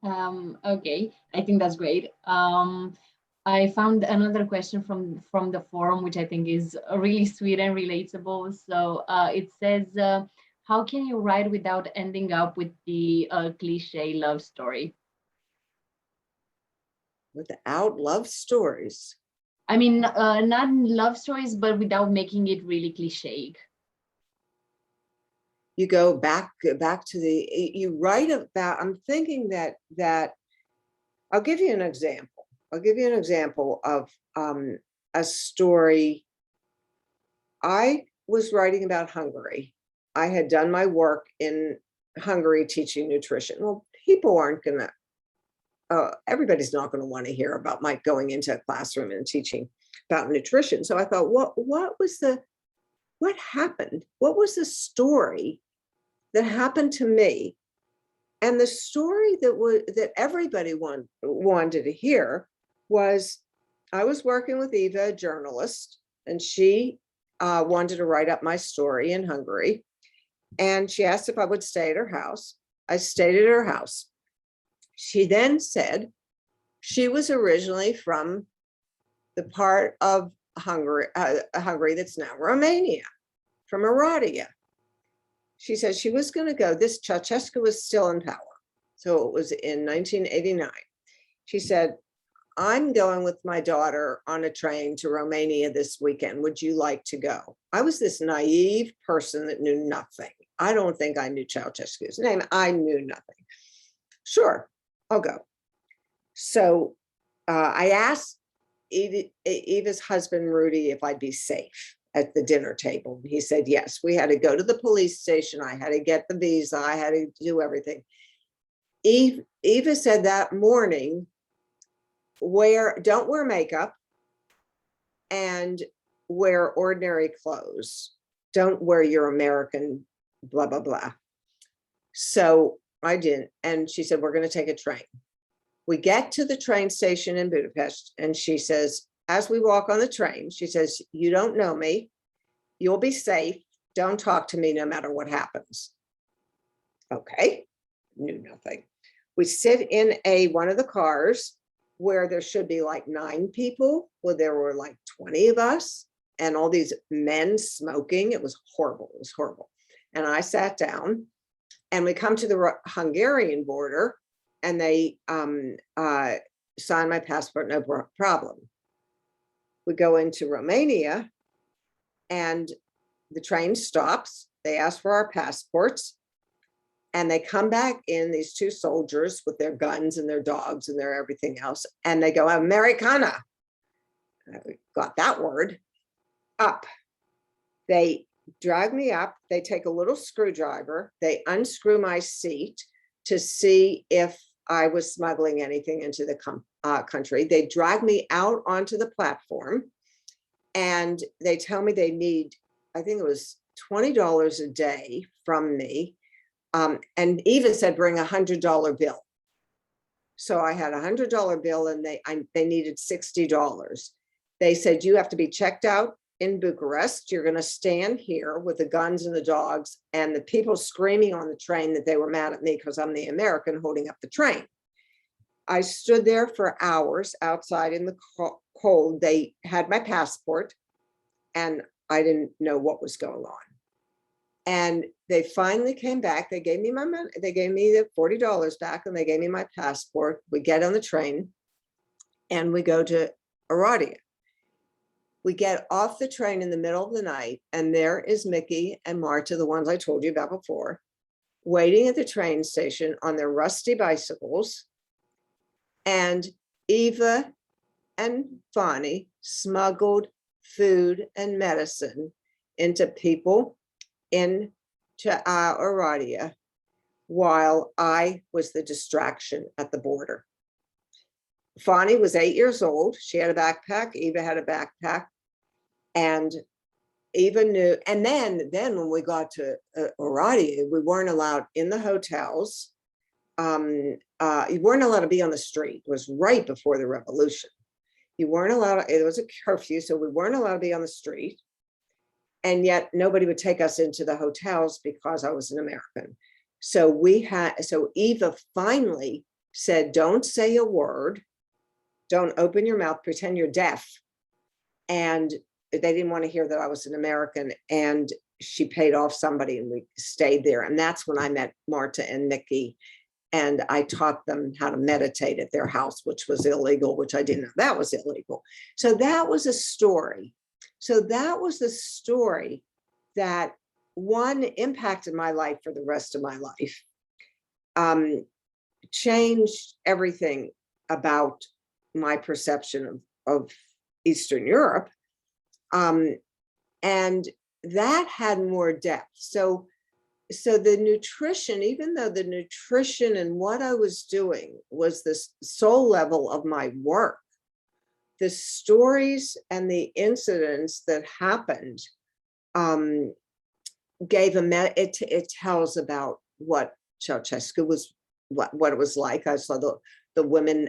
Okay, I think that's great. I found another question from the forum, which I think is really sweet and relatable. So it says, how can you write without ending up with the cliche love story? Without love stories. I mean, not love stories, but without making it really cliche. You go back to you write about, I'm thinking that I'll give you an example. I'll give you an example of a story. I was writing about Hungary. I had done my work in Hungary teaching nutrition. Well, people aren't gonna, everybody's not gonna want to hear about my going into a classroom and teaching about nutrition. So I thought, what happened? What was the story that happened to me? And the story that everybody wanted to hear was, I was working with Eva, a journalist, and she wanted to write up my story in Hungary. And she asked if I would stay at her house. I stayed at her house. She then said she was originally from the part of Hungary that's now Romania, from Oradea. She said she was going to go. This Ceausescu was still in power. So it was in 1989. She said, I'm going with my daughter on a train to Romania this weekend. Would you like to go? I was this naive person that knew nothing. I don't think I knew Ceausescu's name. I knew nothing. Sure, I'll go. So I asked Eva's husband, Rudy, if I'd be safe at the dinner table. He said, yes. We had to go to the police station. I had to get the visa. I had to do everything. Eva said that morning, don't wear makeup and wear ordinary clothes. Don't wear your American blah, blah, blah. So I didn't. And she said, we're going to take a train. We get to the train station in Budapest, and she says, as we walk on the train, she says, you don't know me. You'll be safe. Don't talk to me no matter what happens. Okay, knew nothing. We sit in one of the cars where there should be like 9 people. Well, there were like 20 of us and all these men smoking. It was horrible. It was horrible. And I sat down, and we come to the Hungarian border, and they sign my passport, no problem. We go into Romania, and the train stops. They ask for our passports, and they come back in, these 2 soldiers with their guns and their dogs and their everything else, and they go, Americana. I got that word. Up. They drag me up. They take a little screwdriver. They unscrew my seat to see if I was smuggling anything into the country. They drag me out onto the platform, and they tell me they need, I think it was $20 a day from me. And Eva said, bring $100 bill. So I had $100 bill, and they needed $60. They said, you have to be checked out in Bucharest. You're going to stand here with the guns and the dogs, and the people screaming on the train that they were mad at me because I'm the American holding up the train. I stood there for hours outside in the cold. They had my passport, and I didn't know what was going on. And they finally came back. They gave me my money. They gave me the $40 back, and they gave me my passport. We get on the train, and we go to Oradea. We get off the train in the middle of the night, and there is Mickey and Marta, the ones I told you about before, waiting at the train station on their rusty bicycles. And Eva and Fanny smuggled food and medicine into people into Oradea, while I was the distraction at the border. Fanny was 8 years old. She had a backpack. Eva had a backpack. And Eva knew. And then when we got to Oradea, we weren't allowed in the hotels. You weren't allowed to be on the street. It was right before the revolution. You weren't allowed. It was a curfew, so we weren't allowed to be on the street. And yet nobody would take us into the hotels because I was an American. So Eva finally said, don't say a word. Don't open your mouth, pretend you're deaf. And they didn't want to hear that I was an American. And she paid off somebody and we stayed there. And that's when I met Marta and Nikki. And I taught them how to meditate at their house, which was illegal, which I didn't know that was illegal. So that was a story. So that was the story that, one, impacted my life for the rest of my life, changed everything about my perception of Eastern Europe. And that had more depth. So the nutrition, even though the nutrition and what I was doing was the soul level of my work, the stories and the incidents that happened gave it tells about what Ceausescu was, what it was like. I saw the women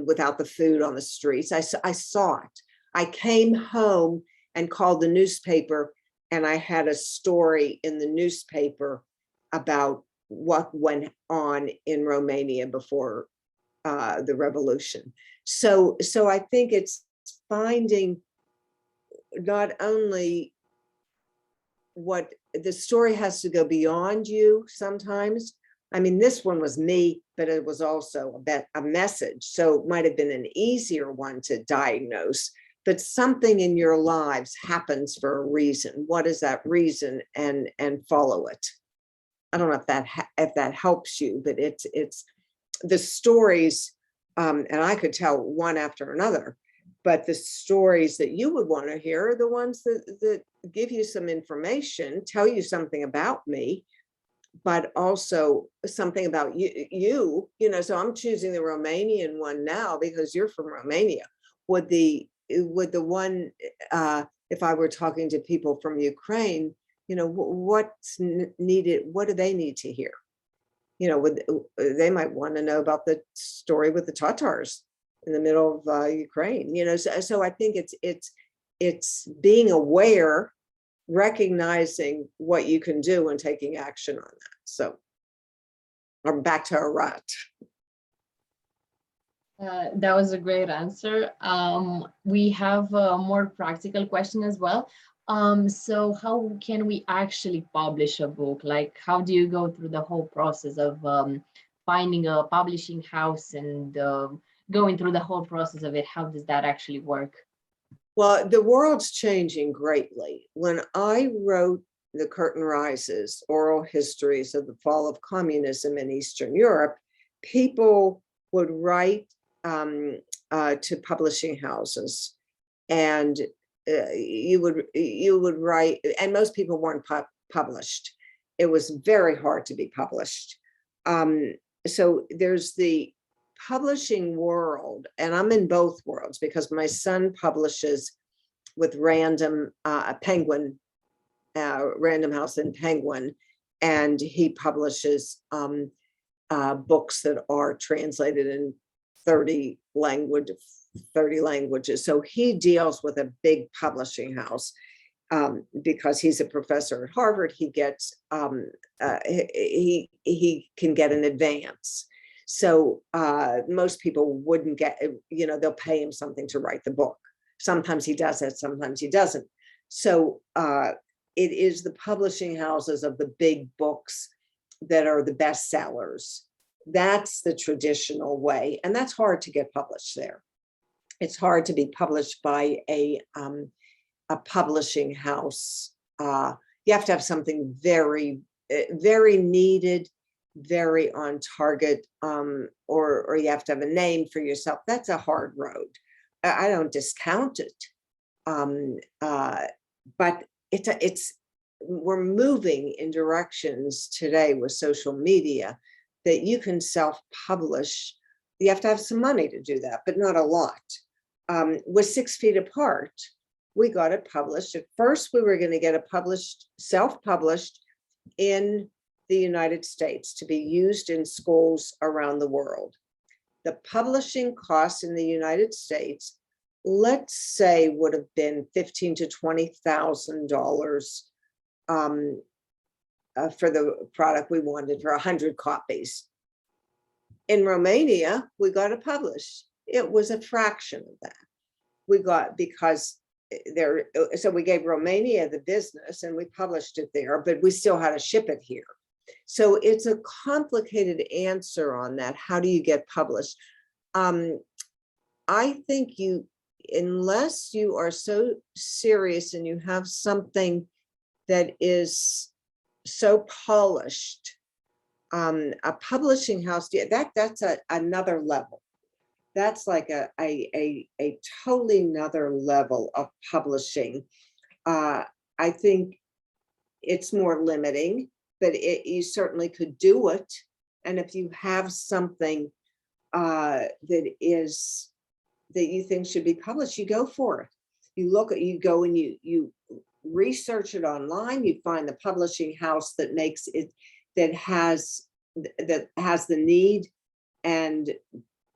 without the food on the streets. I saw it. I came home and called the newspaper, and I had a story in the newspaper about what went on in Romania before the revolution. So I think it's finding not only what the story has to go beyond you sometimes. I mean, this one was me, but it was also a message. So it might have been an easier one to diagnose, but something in your lives happens for a reason. What is that reason? And follow it. I don't know if that helps you, but it's the stories, and I could tell one after another, but the stories that you would want to hear are the ones that give you some information, tell you something about me, but also something about you know, so I'm choosing the Romanian one now because you're from Romania. Would the one, if I were talking to people from Ukraine, you know, what's needed, what do they need to hear? You know, they might want to know about the story with the Tatars in the middle of Ukraine, you know, so I think it's being aware, recognizing what you can do and taking action on that. So I'm back to a rut. That was a great answer. We have a more practical question as well. So how can we actually publish a book? Like, how do you go through the whole process of finding a publishing house and going through the whole process of it? How does that actually work? Well, the world's changing greatly. When I wrote The Curtain Rises, Oral Histories of the Fall of Communism in Eastern Europe, people would write to publishing houses, and you would write, and most people weren't published. It was very hard to be published. So there's the publishing world, and I'm in both worlds because my son publishes with Random Penguin, Random House in Penguin, and he publishes books that are translated in 30 languages. So he deals with a big publishing house because he's a professor at Harvard. He gets he can get an advance. So most people wouldn't get, you know, they'll pay him something to write the book. Sometimes he does that, sometimes he doesn't. So it is the publishing houses of the big books that are the best sellers. That's the traditional way, and that's hard to get published there. It's hard to be published by a publishing house. You have to have something very, very needed, very on target, or you have to have a name for yourself. That's a hard road. I don't discount it, but we're moving in directions today with social media that you can self-publish. You have to have some money to do that, but not a lot. With 6 Feet Apart, we got it published. At first, we were going to get it published, self-published in the United States to be used in schools around the world. The publishing costs in the United States, let's say, would have been $15,000 to $20,000 for the product we wanted for 100 copies. In Romania, we got it published. It was a fraction of that. We got, because there, so we gave Romania the business and we published it there, but we still had to ship it here. So it's a complicated answer on that. How do you get published? I think unless you are so serious and you have something that is so polished, a publishing house, that's another level. That's like a totally another level of publishing. I think it's more limiting, but you certainly could do it. And if you have something that you think should be published, you go for it. You go and you research it online. You find the publishing house that makes it, that has the need and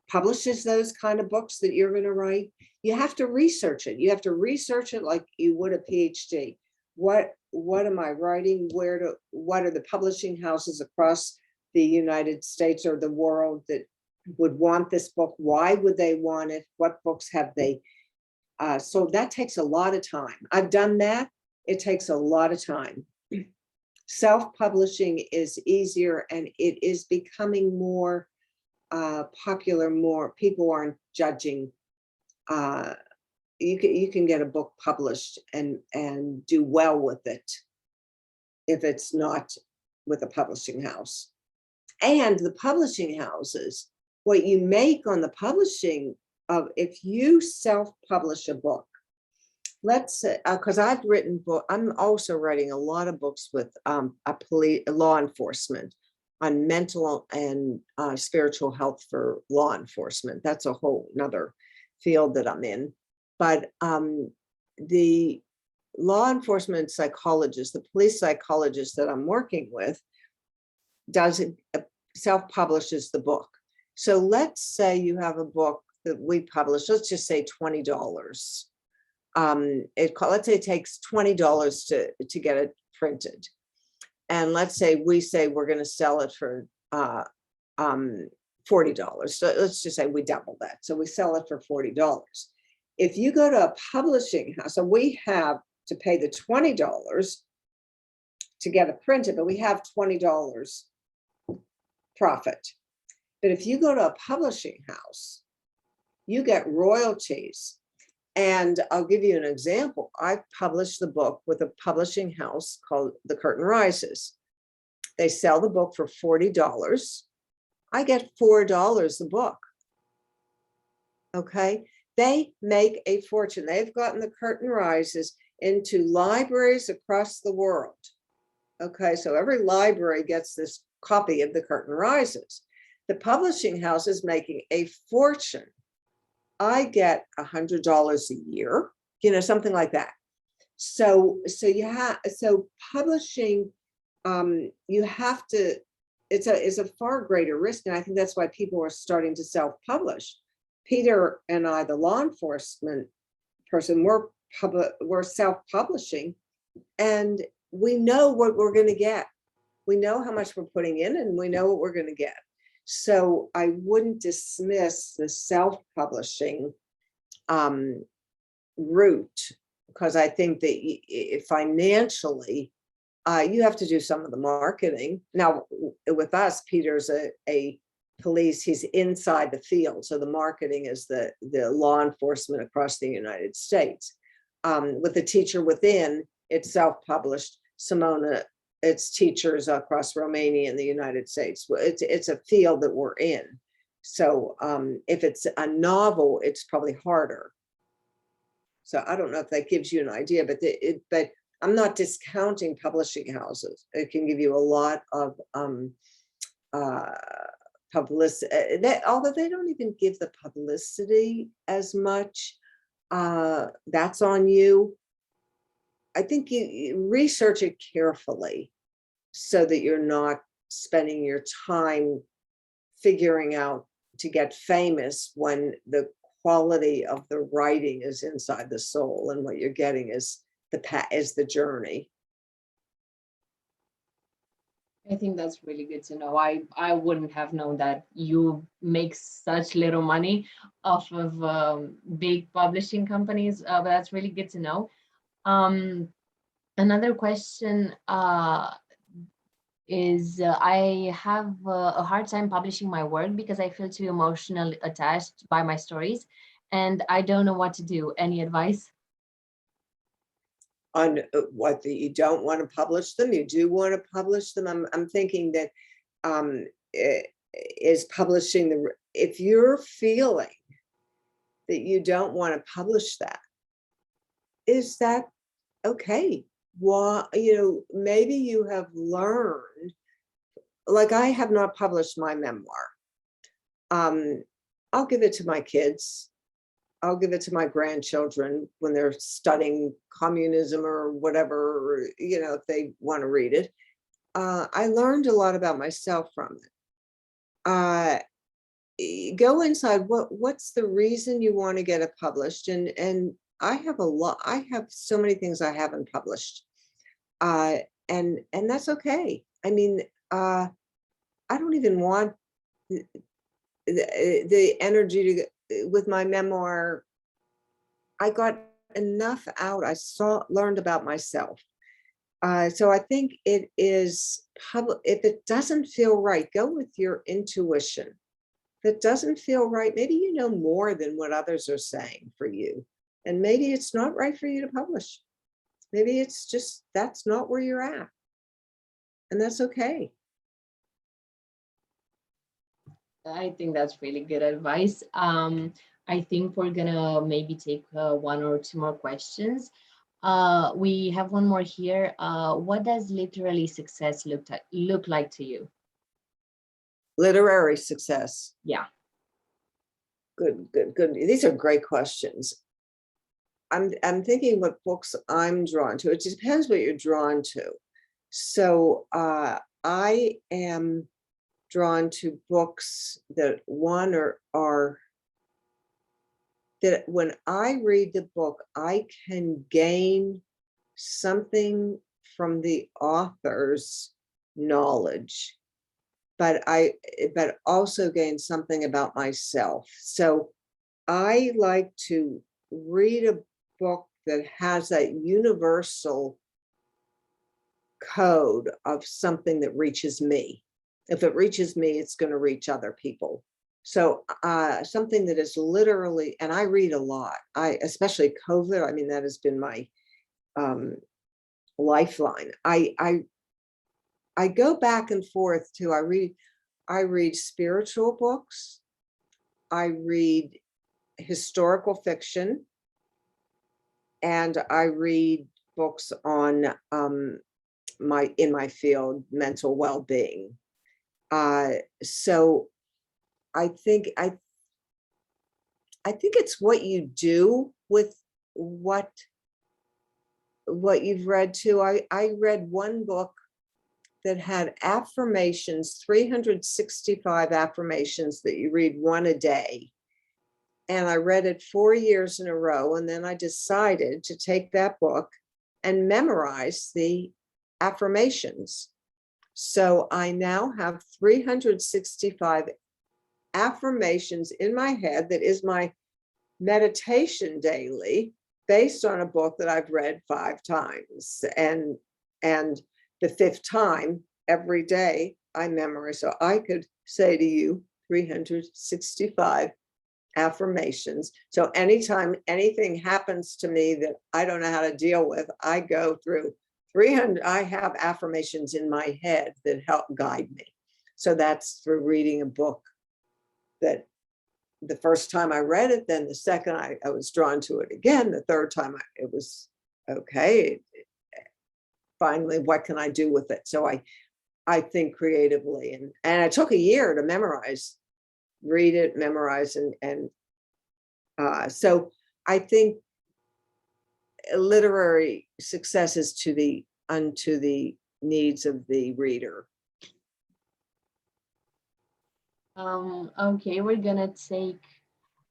publishes those kind of books that you're going to write. You have to research it. You have to research it like you would a PhD. What am I writing? What are the publishing houses across the United States or the world that would want this book? Why would they want it? What books have they? So that takes a lot of time. I've done that. It takes a lot of time. Self-publishing is easier and it is becoming more popular. More people aren't judging. You can get a book published and do well with it if it's not with a publishing house. And the publishing houses, what you make on the publishing of, if you self-publish a book, let's say, because I've written book, I'm also writing a lot of books with law enforcement on mental and spiritual health for law enforcement. That's a whole nother field that I'm in. But the law enforcement psychologist, the police psychologist that I'm working with, self-publishes the book. So let's say you have a book that we publish, let's just say $20. Let's say it takes $20 to get it printed. And let's say we're going to sell it for $40. So let's just say we double that. So we sell it for $40. If you go to a publishing house, and we have to pay the $20 to get it printed, but we have $20 profit. But if you go to a publishing house, you get royalties. And I'll give you an example. I published the book with a publishing house called The Curtain Rises. They sell the book for $40. I get $4 a book. Okay. They make a fortune. They've gotten The Curtain Rises into libraries across the world. Okay. So every library gets this copy of The Curtain Rises. The publishing house is making a fortune. I get $100 a year, something like that. So publishing, you have to, it's a far greater risk. And I think that's why people are starting to self-publish. Peter and I, the law enforcement person, we're self-publishing, and we know what we're going to get. We know how much we're putting in, and we know what we're going to get. So I wouldn't dismiss the self-publishing route, because I think that financially, you have to do some of the marketing. Now, with us, Peter's a police, he's inside the field. So the marketing is the law enforcement across the United States. With the Teacher Within, it's self-published. Simona, it's teachers across Romania and the United States. It's a field that we're in. So if it's a novel, it's probably harder. So I don't know if that gives you an idea, but I'm not discounting publishing houses. It can give you a lot of publicity, although they don't even give the publicity as much. That's on you. I think you research it carefully so that you're not spending your time figuring out to get famous when the quality of the writing is inside the soul, and what you're getting is the journey. I think that's really good to know. I wouldn't have known that you make such little money off of big publishing companies, but that's really good to know. Um, Another question is I have a hard time publishing my work because I feel too emotionally attached by my stories, and I don't know what to do. Any advice? On what, that you don't want to publish them, you do want to publish them. I'm thinking that um, is publishing if you're feeling that you don't want to publish that, is that okay? Why, maybe you have learned, like I have not published my memoir. Um, I'll give it to my kids. I'll give it to my grandchildren when they're studying communism or whatever, if they want to read it. I learned a lot about myself from it. Go inside. What's the reason you want to get it published? And I have a lot. I have so many things I haven't published, uh, and that's okay. I mean, I don't even want the energy to with my memoir. I got enough out. Learned about myself. So I think it is public. If it doesn't feel right, go with your intuition. If it doesn't feel right, maybe you know more than what others are saying for you. And maybe it's not right for you to publish. Maybe it's just that's not where you're at. And that's okay. I think that's really good advice. I think we're gonna maybe take one or two more questions. We have one more here. What does literally success look like to you? Literary success. Yeah. Good, good, good. These are great questions. I'm thinking what books I'm drawn to. It depends what you're drawn to. So I am drawn to books that are that when I read the book, I can gain something from the author's knowledge, but also gain something about myself. So I like to read a book that has that universal code of something that reaches me. If it reaches me, it's going to reach other people. So something that is literally, and I read a lot. Especially COVID. I mean, that has been my um, lifeline. I go back and forth too. I read spiritual books. I read historical fiction, and I read books on in my field, mental well-being. So I think I think it's what you do with what you've read too. I read one book that had affirmations, 365 affirmations that you read one a day. And I read it 4 years in a row. And then I decided to take that book and memorize the affirmations. So I now have 365 affirmations in my head that is my meditation daily, based on a book that I've read 5 times. And the 5th time every day I memorize. So I could say to you 365 affirmations. So anytime anything happens to me that I don't know how to deal with, I go through 300. I have affirmations in my head that help guide me. So that's through reading a book that the first time I read it, then the second I was drawn to it again. The third time it was okay. Finally, what can I do with it? So I think creatively, and it took a year to memorize, read it, memorize, and so I think literary success is unto the needs of the reader. Okay, we're gonna take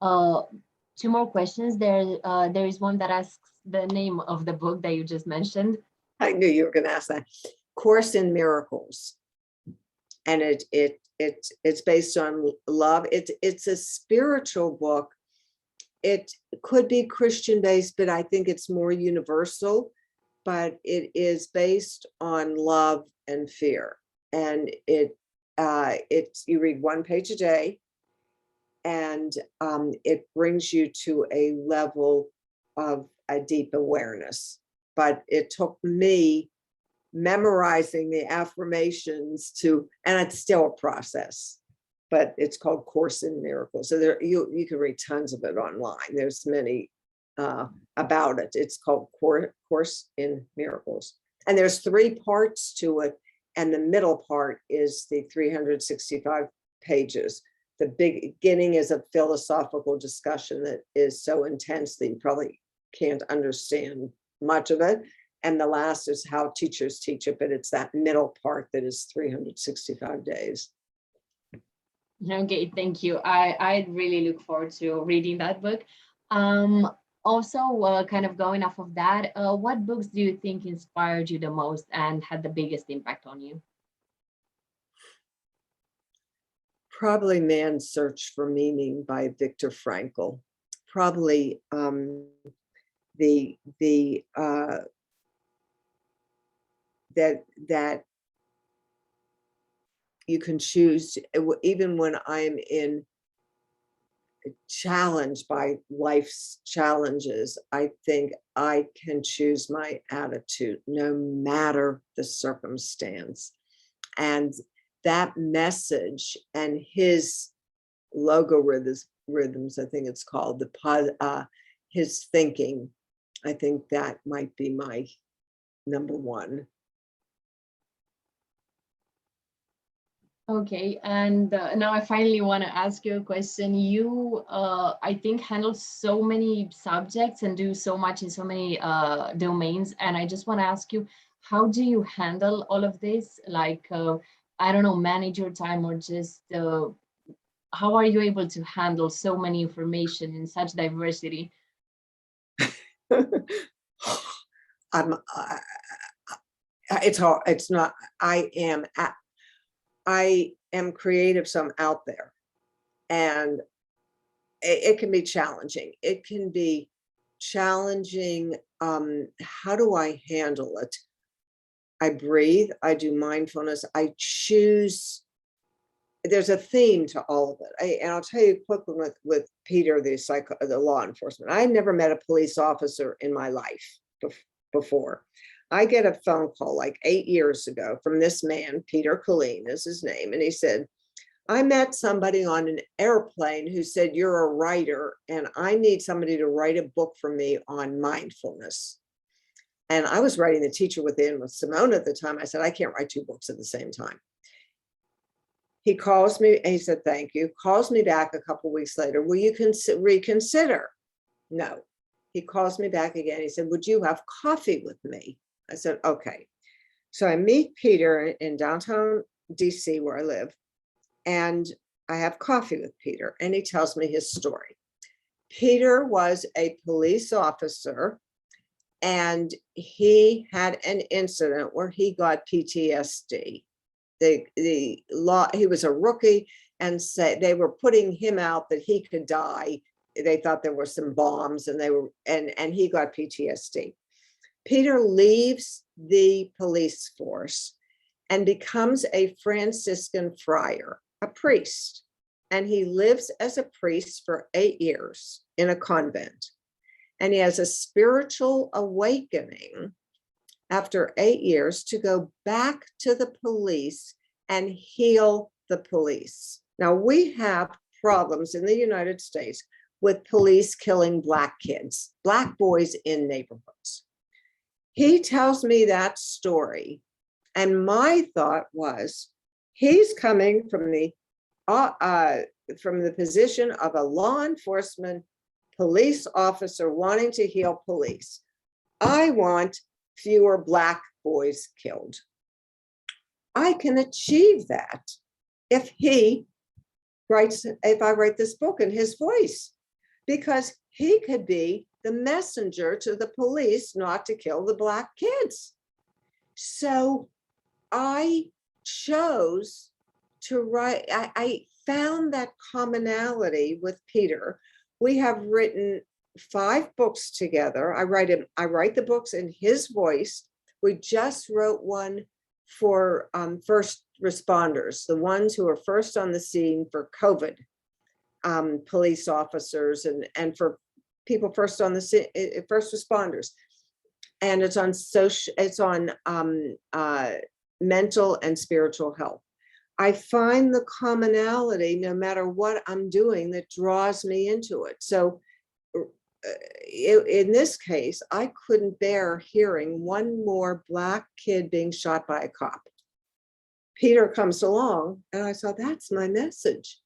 uh, two more questions. There is one that asks the name of the book that you just mentioned. I knew you were going to ask that. Course in Miracles. and it's based on love. It's a spiritual book. It could be Christian based, but I think it's more universal. But it is based on love and fear, and it's you read one page a day, and it brings you to a level of a deep awareness. But it took me memorizing the affirmations and it's still a process, but it's called Course in Miracles. So there you can read tons of it online. There's many about it. It's called Course in Miracles. And there's 3 parts to it. And the middle part is the 365 pages. The beginning is a philosophical discussion that is so intense that you probably can't understand much of it. And the last is how teachers teach it, but it's that middle part that is 365 days. Okay, thank you. I really look forward to reading that book. Also, kind of going off of that, what books do you think inspired you the most and had the biggest impact on you? Probably Man's Search for Meaning by Viktor Frankl. Probably that you can choose, even when I'm in challenged by life's challenges, I think I can choose my attitude no matter the circumstance. And that message and his rhythms, I think it's called, his thinking, I think that might be my number one. Okay, and now I finally want to ask you a question. You, I think, handle so many subjects and do so much in so many domains. And I just want to ask you, how do you handle all of this? Like, I don't know, manage your time, or just how are you able to handle so many information in such diversity? It's hard. It's not. I am creative, so I'm out there, and it can be challenging. It can be challenging. How do I handle it? I breathe. I do mindfulness. I choose. There's a theme to all of it. And I'll tell you quickly with Peter, the law enforcement. I never met a police officer in my life before. I get a phone call like 8 years ago from this man, Peter Colleen is his name. And he said, I met somebody on an airplane who said, you're a writer, and I need somebody to write a book for me on mindfulness. And I was writing The Teacher Within with Simone at the time. I said, I can't write 2 books at the same time. He calls me and he said, thank you. Calls me back a couple of weeks later. Will you reconsider? No. He calls me back again. He said, would you have coffee with me? I said, okay. So I meet Peter in downtown DC where I live, and I have coffee with Peter, and he tells me his story. Peter was a police officer, and he had an incident where he got PTSD. He was a rookie, and they were putting him out that he could die. They thought there were some bombs, and he got PTSD. Peter leaves the police force and becomes a Franciscan friar, a priest. And he lives as a priest for 8 years in a convent. And he has a spiritual awakening after 8 years to go back to the police and heal the police. Now, we have problems in the United States with police killing Black kids, Black boys in neighborhoods. He tells me that story, and my thought was, he's coming from the position of a law enforcement police officer wanting to heal police. I want fewer Black boys killed. I can achieve that if I write this book in his voice, because he could be the messenger to the police not to kill the Black kids. So I chose to write. I found that commonality with Peter. We have written 5 books together. I write the books in his voice. We just wrote one for first responders, the ones who are first on the scene for COVID, police officers and for people first on the scene, first responders. And it's on mental and spiritual health. I find the commonality no matter what I'm doing that draws me into it. So in this case, I couldn't bear hearing one more Black kid being shot by a cop. Peter comes along and I thought, that's my message.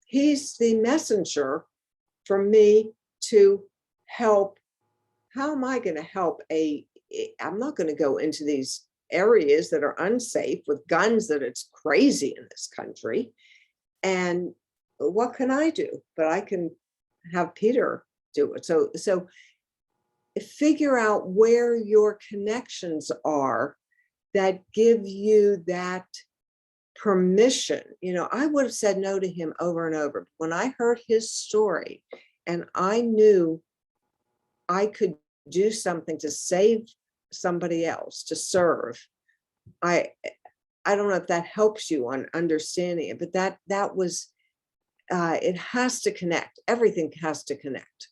He's the messenger for me to help. How am I going to help I'm not going to go into these areas that are unsafe with guns, that it's crazy in this country. And what can I do? But I can have Peter do it. So figure out where your connections are that give you that permission. I would have said no to him over and over. When I heard his story and I knew I could do something to save somebody else, to serve, I don't know if that helps you on understanding it, but that was, it has to connect. Everything has to connect.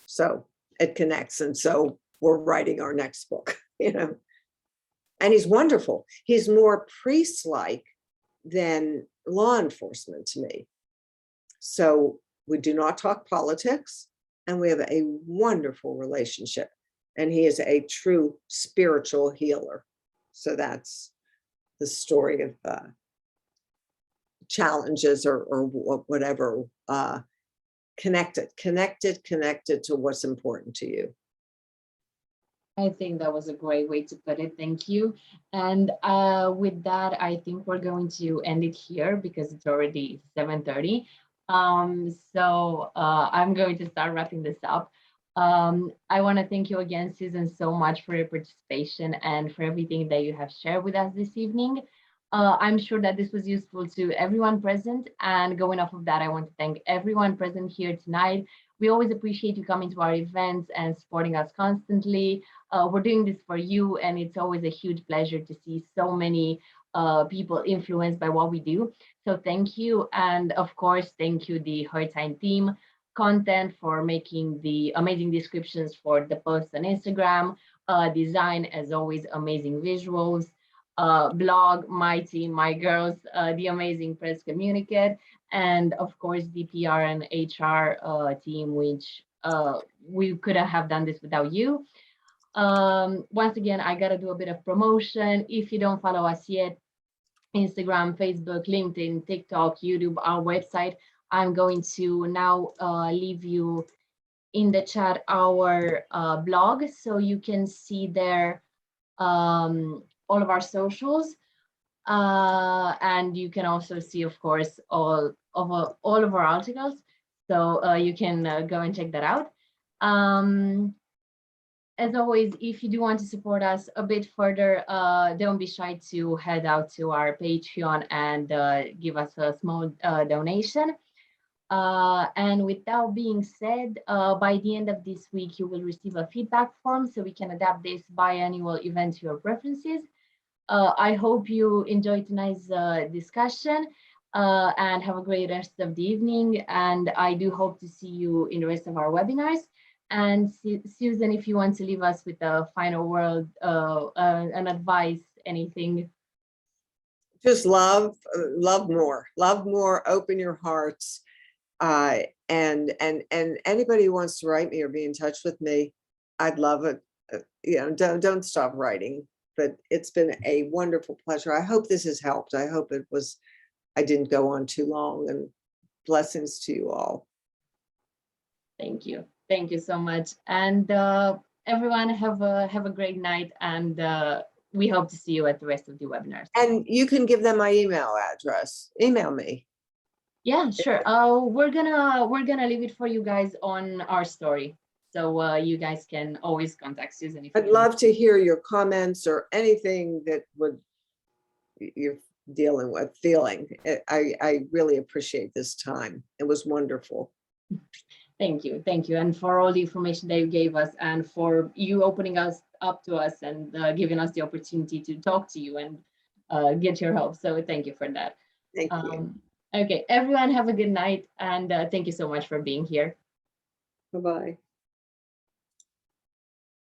So it connects. And so we're writing our next book, and he's wonderful. He's more priest-like than law enforcement to me. So we do not talk politics, and we have a wonderful relationship. And he is a true spiritual healer. So that's the story of challenges or whatever, connected to what's important to you. I think that was a great way to put it. Thank you. And with that, I think we're going to end it here because it's already 7:30. So I'm going to start wrapping this up. I want to thank you again, Susan, so much for your participation and for everything that you have shared with us this evening. I'm sure that this was useful to everyone present. And going off of that, I want to thank everyone present here tonight. We always appreciate you coming to our events and supporting us constantly. We're doing this for you, and it's always a huge pleasure to see so many people influenced by what we do. So thank you. And of course, thank you, the Hertine team content, for making the amazing descriptions for the posts on Instagram, design, as always, amazing visuals, blog, my team, my girls, the amazing press communicate, and of course the PR and HR team, which we couldn't have done this without you. Once again, I gotta do a bit of promotion. If you don't follow us yet, Instagram, Facebook, LinkedIn, TikTok, YouTube, our website, I'm going to now leave you in the chat our blog, so you can see there all of our socials. And you can also see, of course, all of our articles. So you can go and check that out. As always, if you do want to support us a bit further, don't be shy to head out to our Patreon and give us a small donation. And with that being said, by the end of this week, you will receive a feedback form so we can adapt this biannual event to your preferences. I hope you enjoyed tonight's discussion and have a great rest of the evening. And I do hope to see you in the rest of our webinars. And Susan, if you want to leave us with a final word, an advice, anything. Just love more, open your hearts. And anybody who wants to write me or be in touch with me, I'd love it. Don't stop writing. But it's been a wonderful pleasure. I hope this has helped. I hope I didn't go on too long, and blessings to you all. Thank you. Thank you so much. And everyone have a great night, and we hope to see you at the rest of the webinars. And you can give them my email address. Email me. Yeah, sure. We're gonna leave it for you guys on our story. So you guys can always contact Susan. I'd love to hear your comments or anything that would dealing with, feeling. I really appreciate this time. It was wonderful. Thank you. Thank you. And for all the information that you gave us and for you opening us up to us and giving us the opportunity to talk to you and get your help. So thank you for that. Thank you. Okay, everyone have a good night. And thank you so much for being here. Bye-bye.